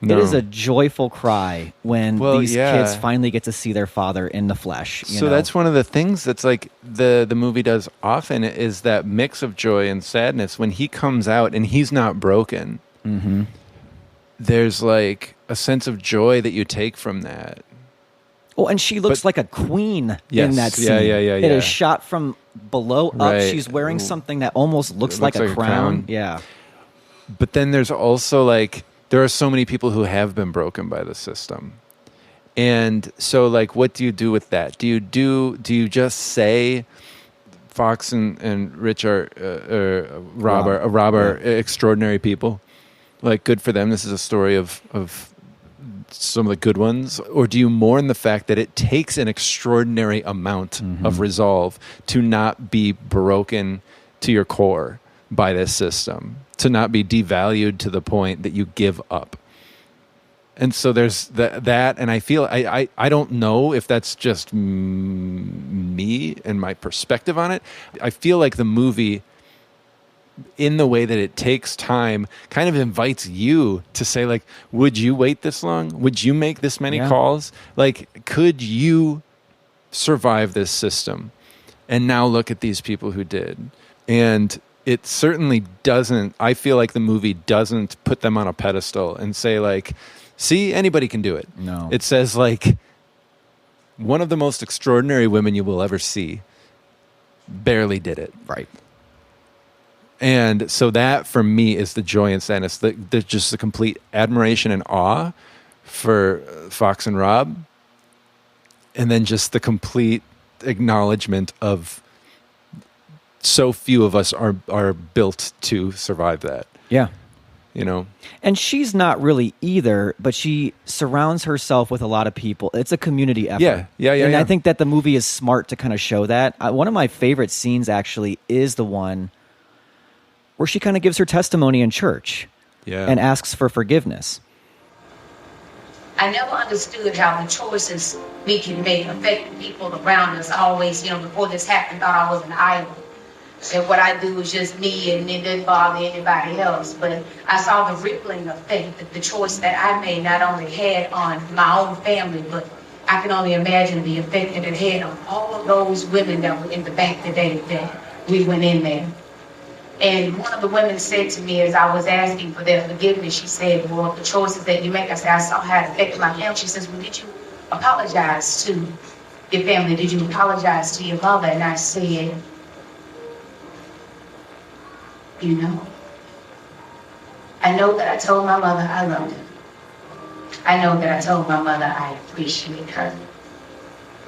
No. It is a joyful cry when these kids finally get to see their father in the flesh. So that's one of the things that's like the movie does often, is that mix of joy and sadness. When he comes out and he's not broken, there's like a sense of joy that you take from that. Oh, and she looks like a queen in that scene. Yeah. It is shot from below up. She's wearing something that almost looks like a crown. Yeah. But then there's also like, there are so many people who have been broken by the system. And so like, what do you do with that? Do you just say Fox and Rich Rob are extraordinary people? Like, good for them. This is a story of some of the good ones. Or do you mourn the fact that it takes an extraordinary amount of resolve to not be broken to your core by this system, to not be devalued to the point that you give up? And so there's that, and I feel I don't know if that's just me and my perspective on it. I feel like the movie, in the way that it takes time, kind of invites you to say, like, would you wait this long? Would you make this many calls? Like, could you survive this system? And now look at these people who did. And it certainly doesn't, I feel like the movie doesn't put them on a pedestal and say, like, see, anybody can do it. No. It says, like, one of the most extraordinary women you will ever see barely did it. Right. And so that, for me, is the joy and sadness. There's just the complete admiration and awe for Fox and Rob. And then just the complete acknowledgement of so few of us are built to survive that. Yeah. You know? And she's not really either, but she surrounds herself with a lot of people. It's a community effort. Yeah. And I think that the movie is smart to kind of show that. One of my favorite scenes, actually, is the one where she kind of gives her testimony in church and asks for forgiveness. I never understood how the choices we can make affect the people around us. I always, before this happened, thought I was an island. And what I do is just me and it didn't bother anybody else. But I saw the rippling effect that the choice that I made not only had on my own family, but I can only imagine the effect that it had on all of those women that were in the back the day that we went in there. And one of the women said to me as I was asking for their forgiveness, she said, well, the choices that you make, I said, I saw how it affected my family. She says, well, did you apologize to your family? Did you apologize to your mother? And I said, I know that I told my mother I loved her. I know that I told my mother I appreciate her.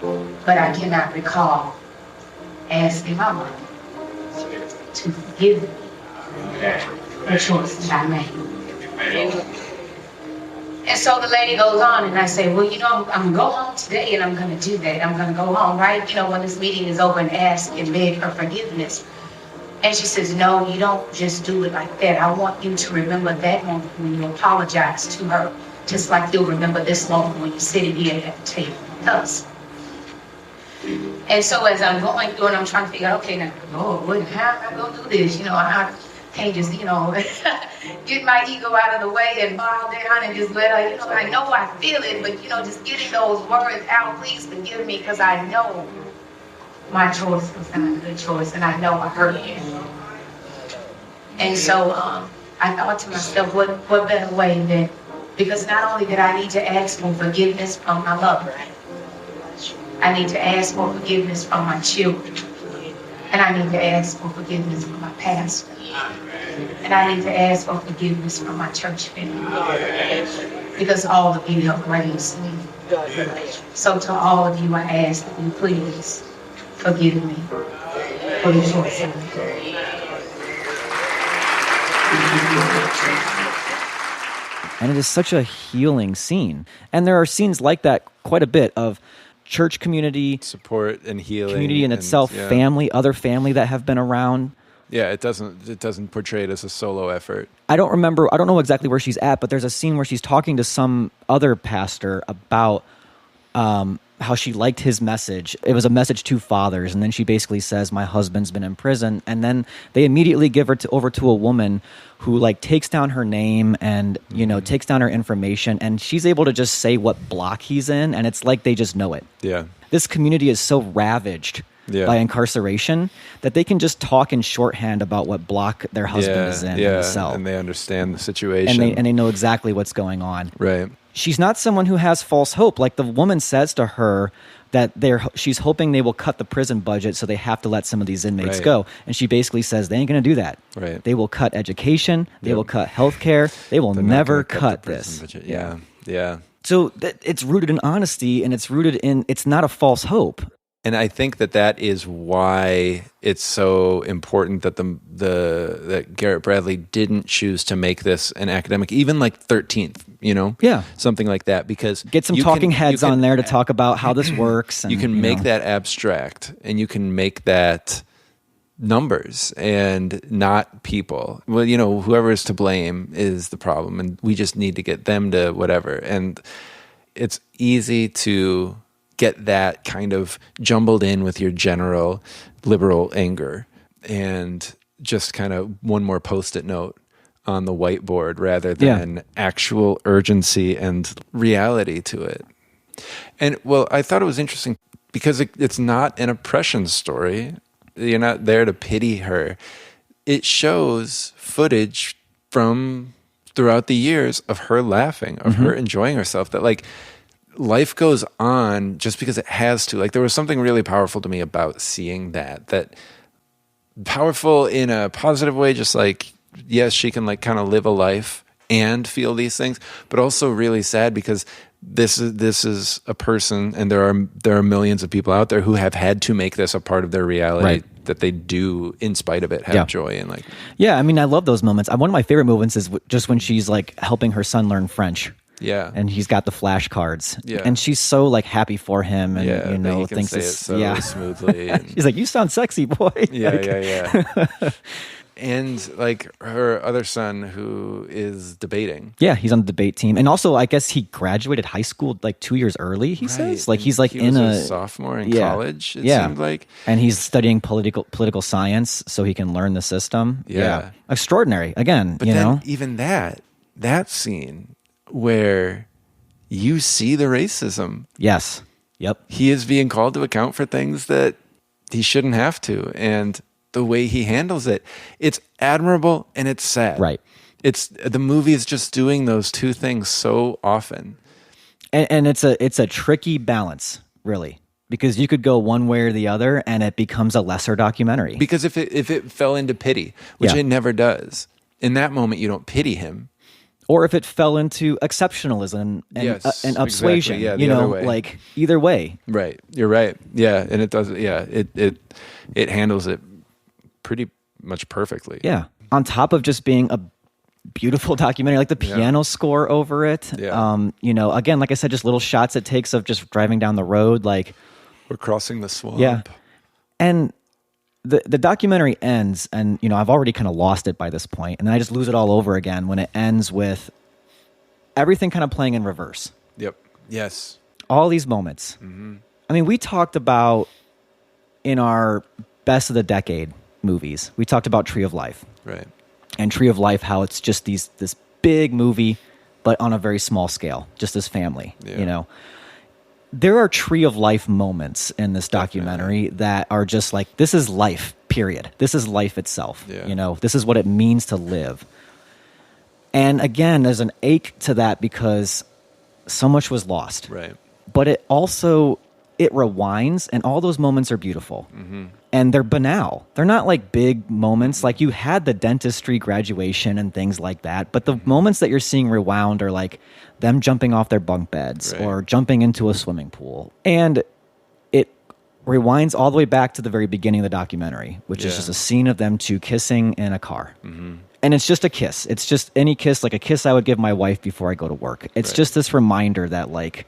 But I cannot recall asking my mother to forgive me the choices I made. And so the lady goes on, and I say, well, I'm going to go home today, and I'm going to do that. I'm going to go home, right? When this meeting is over, and ask and beg her forgiveness. And she says, no, you don't just do it like that. I want you to remember that moment when you apologize to her, just like you'll remember this moment when you're sitting here at the table with us. And so as I'm going through and I'm trying to figure out, okay, now, Lord, how am I going to do this? I can't just, get my ego out of the way and bow down and just let her, I know I feel it, but, just getting those words out, please forgive me, because I know my choice was not a good choice, and I know I hurt you. And so I thought to myself, what better way than, because not only did I need to ask for forgiveness from my mother, I need to ask for forgiveness from my children. And I need to ask for forgiveness from my pastor. And I need to ask for forgiveness from my church family. Because all of you have raised me. So to all of you, I ask that you please forgive me for the choice I made. And it is such a healing scene. And there are scenes like that quite a bit of church community, support and healing, community in itself, family, other family that have been around. Yeah, it doesn't portray it as a solo effort. I don't know exactly where she's at, but there's a scene where she's talking to some other pastor about how she liked his message. It was a message to fathers, and then she basically says, my husband's been in prison, and then they immediately give her over to a woman who takes down her name and takes down her information, and she's able to just say what block he's in, and it's like they just know it. Yeah. This community is so ravaged by incarceration that they can just talk in shorthand about what block their husband is in the cell. And they understand the situation. And they know exactly what's going on. Right. She's not someone who has false hope. Like the woman says to her that she's hoping they will cut the prison budget, so they have to let some of these inmates go. And she basically says they ain't going to do that. Right. They will cut education. They will cut healthcare. They will never cut this. Budget. Yeah. So it's rooted in honesty, and it's rooted in, it's not a false hope. And I think that is why it's so important that that Garrett Bradley didn't choose to make this an academic, even like 13th, something like that, because get some talking heads on there to talk about how this works. And, you can make that abstract, and you can make that numbers and not people. Well, whoever is to blame is the problem, and we just need to get them to whatever. And it's easy to get that kind of jumbled in with your general liberal anger and just kind of one more Post-it note on the whiteboard rather than actual urgency and reality to it. And well, I thought it was interesting because it's not an oppression story. You're not there to pity her. It shows footage from throughout the years of her laughing, of her enjoying herself, that life goes on just because it has to. Like, there was something really powerful to me about seeing that powerful in a positive way, just like, yes, she can like kind of live a life and feel these things, but also really sad because this is a person, and there are millions of people out there who have had to make this a part of their reality, right, that they do, in spite of it, have joy in. Like, yeah, I mean, I love those moments. One of my favorite moments is just when she's like helping her son learn French. Yeah, and he's got the flashcards. Yeah, and she's so like happy for him, and yeah, you know, he can thinks say it so smoothly. And she's like, "You sound sexy, boy." Yeah, like, yeah. And like her other son, who is debating. Yeah, he's on the debate team, and also I guess he graduated high school like 2 years early. He says, like, he's like he in was a sophomore in college. It seemed like, and he's studying political science so he can learn the system. Yeah. Extraordinary. Again, but you then know, even that scene where you see the racism. Yes. Yep. He is being called to account for things that he shouldn't have to, and the way he handles it, it's admirable and it's sad. Right. The movie is just doing those two things so often. And it's a tricky balance, really, because you could go one way or the other and it becomes a lesser documentary. Because if it fell into pity, which it never does, in that moment you don't pity him. Or if it fell into exceptionalism and upsuasion, exactly. you know, like either way. Right. You're right. Yeah. And it does. Yeah. It handles it pretty much perfectly. Yeah. On top of just being a beautiful documentary, like the piano score over it. Yeah. You know, again, like I said, just little shots it takes of just driving down the road. Like, we're crossing the swamp. Yeah. And the documentary ends, and, you know, I've already kind of lost it by this point, and then I just lose it all over again when it ends with everything kind of playing in reverse. Yep. Yes. All these moments. Mm-hmm. I mean, we talked about in our best of the decade movies, we talked about Tree of Life. Right. And Tree of Life, how it's just this big movie, but on a very small scale, just as family, you know. There are Tree of Life moments in this documentary that are just like, this is life, period. This is life itself, you know. This is what it means to live. And again, there's an ache to that because so much was lost. Right. But it also, it rewinds, and all those moments are beautiful. Mm-hmm. And they're banal. They're not like big moments. Like, you had the dentistry graduation and things like that. But the moments that you're seeing rewound are like them jumping off their bunk beds or jumping into a swimming pool. And it rewinds all the way back to the very beginning of the documentary, which is just a scene of them two kissing in a car. Mm-hmm. And it's just a kiss. It's just any kiss, like a kiss I would give my wife before I go to work. It's just this reminder that, like,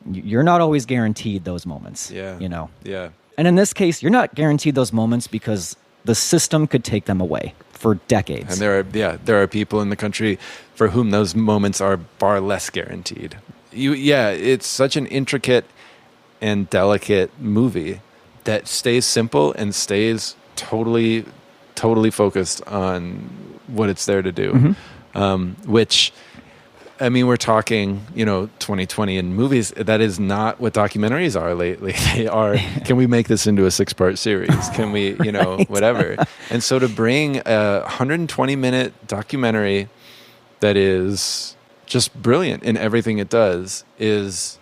you're not always guaranteed those moments. Yeah. You know? Yeah. And in this case, you're not guaranteed those moments because the system could take them away for decades. And there are people in the country for whom those moments are far less guaranteed. It's such an intricate and delicate movie that stays simple and stays totally focused on what it's there to do. Mm-hmm. Which, I mean, we're talking, 2020 in movies. That is not what documentaries are lately. They are, can we make this into a 6-part series? Can we, whatever. And so to bring a 120-minute documentary that is just brilliant in everything it does is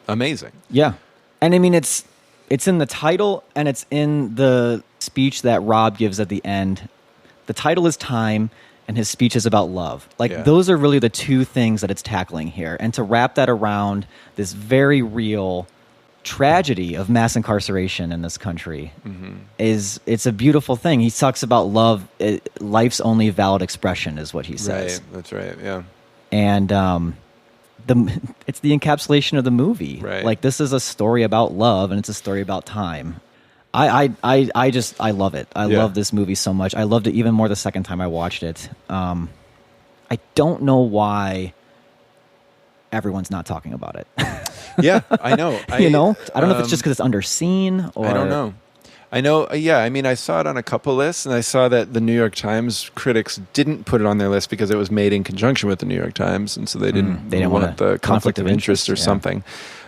amazing. Yeah. And I mean, it's in the title and it's in the speech that Rob gives at the end. The title is Time, and his speech is about love. Those are really the two things that it's tackling here. And to wrap that around this very real tragedy of mass incarceration in this country it's a beautiful thing. He talks about love, life's only valid expression is what he says. Right, that's right, yeah. And it's the encapsulation of the movie. Right. Like, this is a story about love, and it's a story about time. I love it. I love this movie so much. I loved it even more the second time I watched it. I don't know why everyone's not talking about it. Yeah, I know. I don't know if it's just because it's underseen or... I don't know. I know, I mean, I saw it on a couple lists, and I saw that the New York Times critics didn't put it on their list because it was made in conjunction with the New York Times, and so they didn't want the conflict of interest or something.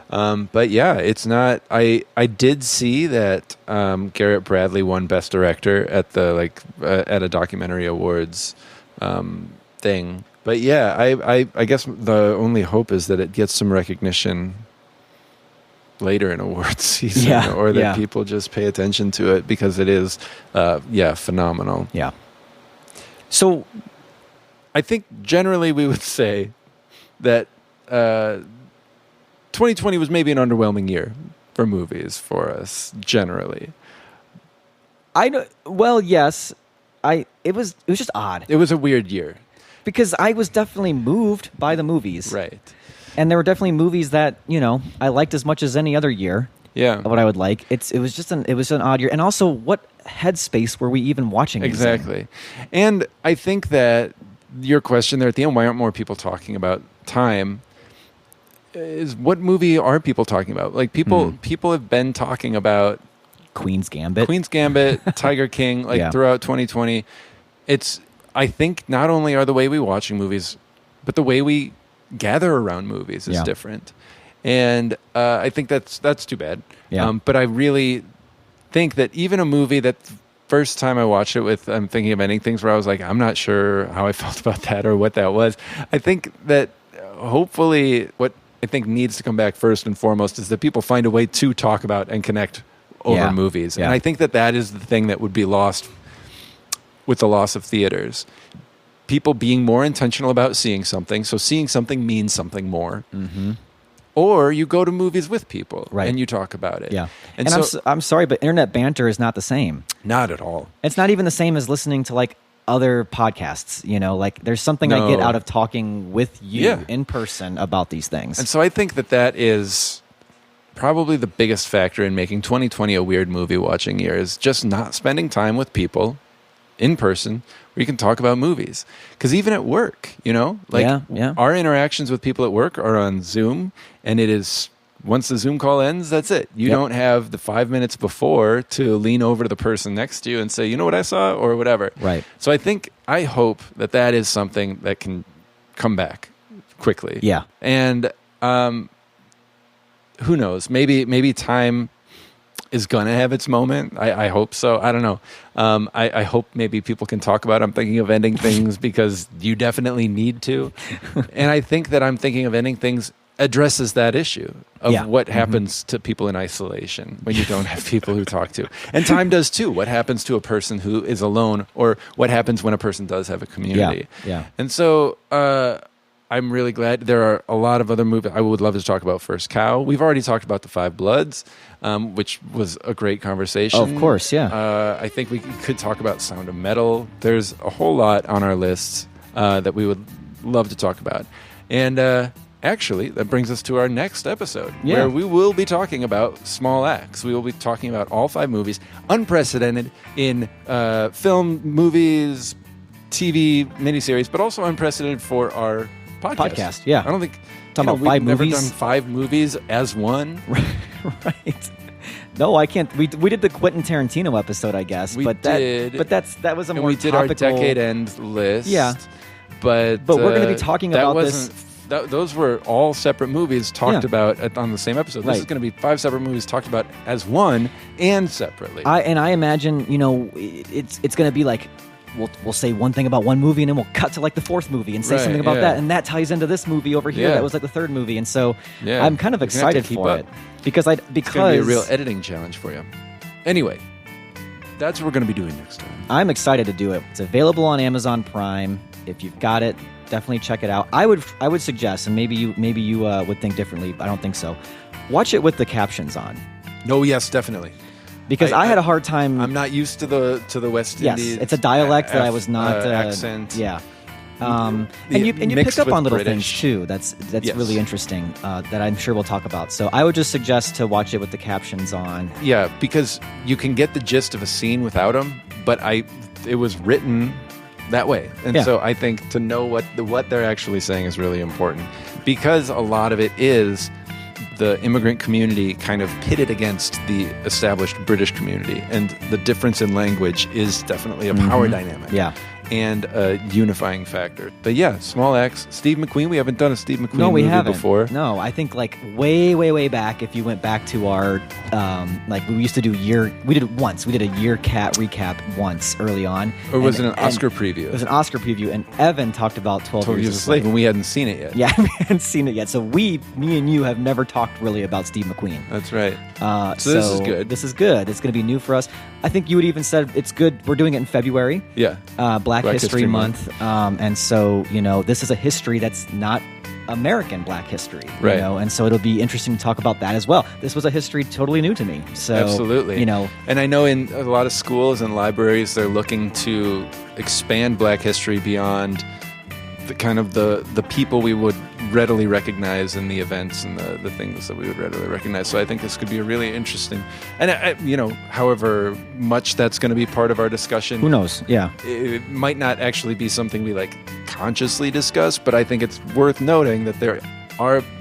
But yeah, it's not. I did see that Garrett Bradley won Best Director at the at a documentary awards thing. But yeah, I guess the only hope is that it gets some recognition later in awards season, or that people just pay attention to it, because it is, phenomenal. Yeah. So I think generally we would say that 2020 was maybe an underwhelming year for movies for us, generally. Well, yes. It was just odd. It was a weird year. Because I was definitely moved by the movies. Right. And there were definitely movies that, I liked as much as any other year. Yeah. What I would like. It was an odd year. And also, what headspace were we even watching these in? Exactly. And I think that your question there at the end, why aren't more people talking about time, is what movie are people talking about? Like, people have been talking about Queen's Gambit, Tiger King, throughout 2020. I think not only are the way we watching movies, but the way we gather around movies is different. And I think that's too bad. Yeah. But I really think that even a movie that first time I watched it with, I'm Thinking of Ending Things, where I was like, I'm not sure how I felt about that or what that was. I think that hopefully what I think needs to come back first and foremost is that people find a way to talk about and connect over movies. Yeah. And I think that is the thing that would be lost with the loss of theaters. People being more intentional about seeing something, so seeing something means something more. Mm-hmm. Or you go to movies with people, and you talk about it. Yeah. And so, I'm sorry, but internet banter is not the same. Not at all. It's not even the same as listening to, other podcasts. There's something I get out of talking with you in person about these things. And so I think that is probably the biggest factor in making 2020 a weird movie watching year, is just not spending time with people in person where you can talk about movies. Because even at work, our interactions with people at work are on Zoom, and it is, once the Zoom call ends, that's it. You don't have the 5 minutes before to lean over to the person next to you and say, you know what I saw, or whatever. Right. So I hope that is something that can come back quickly. Yeah. And who knows? Maybe time is gonna have its moment. I hope so. I don't know. I hope maybe people can talk about I'm Thinking of Ending Things, because you definitely need to. And I think that I'm Thinking of Ending Things addresses that issue of what happens to people in isolation when you don't have people who talk to. And time does too. What happens to a person who is alone, or what happens when a person does have a community. Yeah. And so I'm really glad. There are a lot of other movies. I would love to talk about First Cow. We've already talked about The Five Bloods, which was a great conversation. Oh, of course, yeah. I think we could talk about Sound of Metal. There's a whole lot on our lists that we would love to talk about. And actually, that brings us to our next episode, where we will be talking about Small Axe. We will be talking about all 5 movies, unprecedented in film, movies, TV, miniseries, but also unprecedented for our podcast. Yeah. I don't think talking about 5 we've movies. Never done 5 movies as one. Right. No, I can't. We did the Quentin Tarantino episode, I guess. We did. But that was a and more we did topical... our decade end list. Yeah. But we're going to be talking about this. Those were all separate movies talked about on the same episode. This is going to be 5 separate movies talked about as one and separately. I imagine, it's going to be like, we'll say one thing about one movie, and then we'll cut to the 4th movie and say something about that, and that ties into this movie over here that was the 3rd movie. And so I'm kind of excited for it because it's going to be a real editing challenge for you. Anyway, that's what we're going to be doing next time. I'm excited to do it. It's available on Amazon Prime. If you've got it, definitely check it out. I would suggest, and maybe you would think differently. I don't think so. Watch it with the captions on. No, yes, definitely. Because I had a hard time. I'm not used to the West Indies. Yes, it's a dialect that I was not accent. Yeah, and you pick up on little things too. That's really interesting. That I'm sure we'll talk about. So I would just suggest to watch it with the captions on. Yeah, because you can get the gist of a scene without them, but it was written that way, and so I think to know what they're actually saying is really important, because a lot of it is the immigrant community kind of pitted against the established British community, and the difference in language is definitely a power dynamic. Yeah. and a unifying factor. But yeah, small acts. Steve McQueen. We haven't done a Steve McQueen movie before. No, I think like way back. If you went back to our like we used to do we did it once. We did a year cat recap once early on. Or was it an Oscar preview? It was an Oscar preview, and Evan talked about 12 Years a Slave, and we hadn't seen it yet. Yeah, we hadn't seen it yet. So me and you have never talked really about Steve McQueen. That's right. So this is good. This is good. It's going to be new for us. I think you would even said it's good. We're doing it in February. Yeah. Black History Month. And so, this is a history that's not American Black history. Right. And so it'll be interesting to talk about that as well. This was a history totally new to me. So, absolutely. And I know in a lot of schools and libraries, they're looking to expand Black history beyond the kind of the people we would readily recognize in the events and the things that we would readily recognize. So I think this could be a really interesting, and however much that's going to be part of our discussion, who knows? Yeah, it might not actually be something we like consciously discuss, but I think it's worth noting that there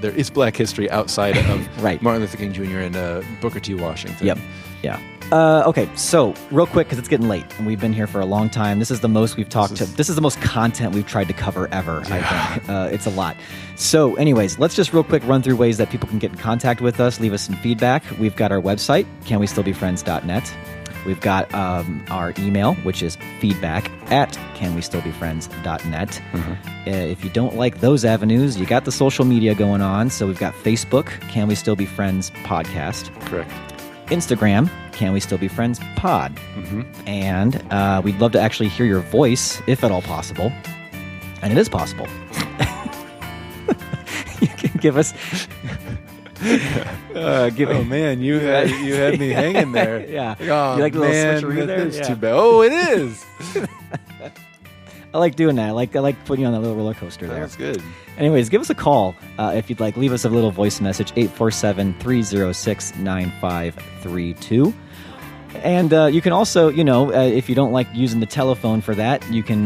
is Black history outside of right. Martin Luther King Jr. and Booker T. Washington. Yep. Yeah. Okay, so real quick, because it's getting late, and we've been here for a long time. This is the most we've talked This is the most content we've tried to cover ever, I think. It's a lot. So anyways, let's just real quick run through ways that people can get in contact with us, leave us some feedback. We've got our website, canwestillbefriends.net. We've got our email, which is feedback@canwestillbefriends.net. Mm-hmm. If you don't like those avenues, you got the social media going on. So we've got Facebook, Can We Still Be Friends Podcast. Correct. Instagram, Can We Still Be Friends Pod. Mm-hmm. And we'd love to actually hear your voice, if at all possible. And it is possible. You can give us... oh man, you had me hanging there. Yeah. Oh, you like the man, little switcheroo there? It's too bad. Oh, it is. I like doing that. I like putting you on that little roller coaster there. That's good. Anyways, give us a call if you'd like. Leave us a little voice message, 847-306-9532. And you can also, if you don't like using the telephone for that, you can,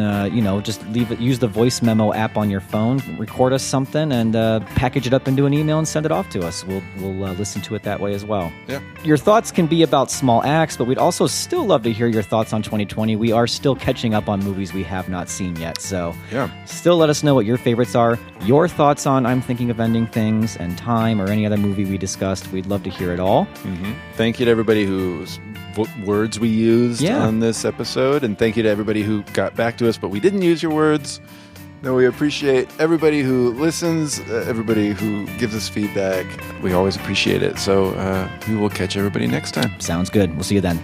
just use the voice memo app on your phone, record us something, and package it up into an email and send it off to us. We'll listen to it that way as well. Yeah. Your thoughts can be about small acts, but we'd also still love to hear your thoughts on 2020. We are still catching up on movies we have not seen yet. So still let us know what your favorites are. Your thoughts on I'm Thinking of Ending Things and Time or any other movie we discussed. We'd love to hear it all. Mm-hmm. Thank you to everybody whose words we used on this episode, and thank you to everybody who got back to us but we didn't use your words. No, we appreciate everybody who listens, everybody who gives us feedback. We always appreciate it. So we will catch everybody next time. Sounds good. We'll see you then.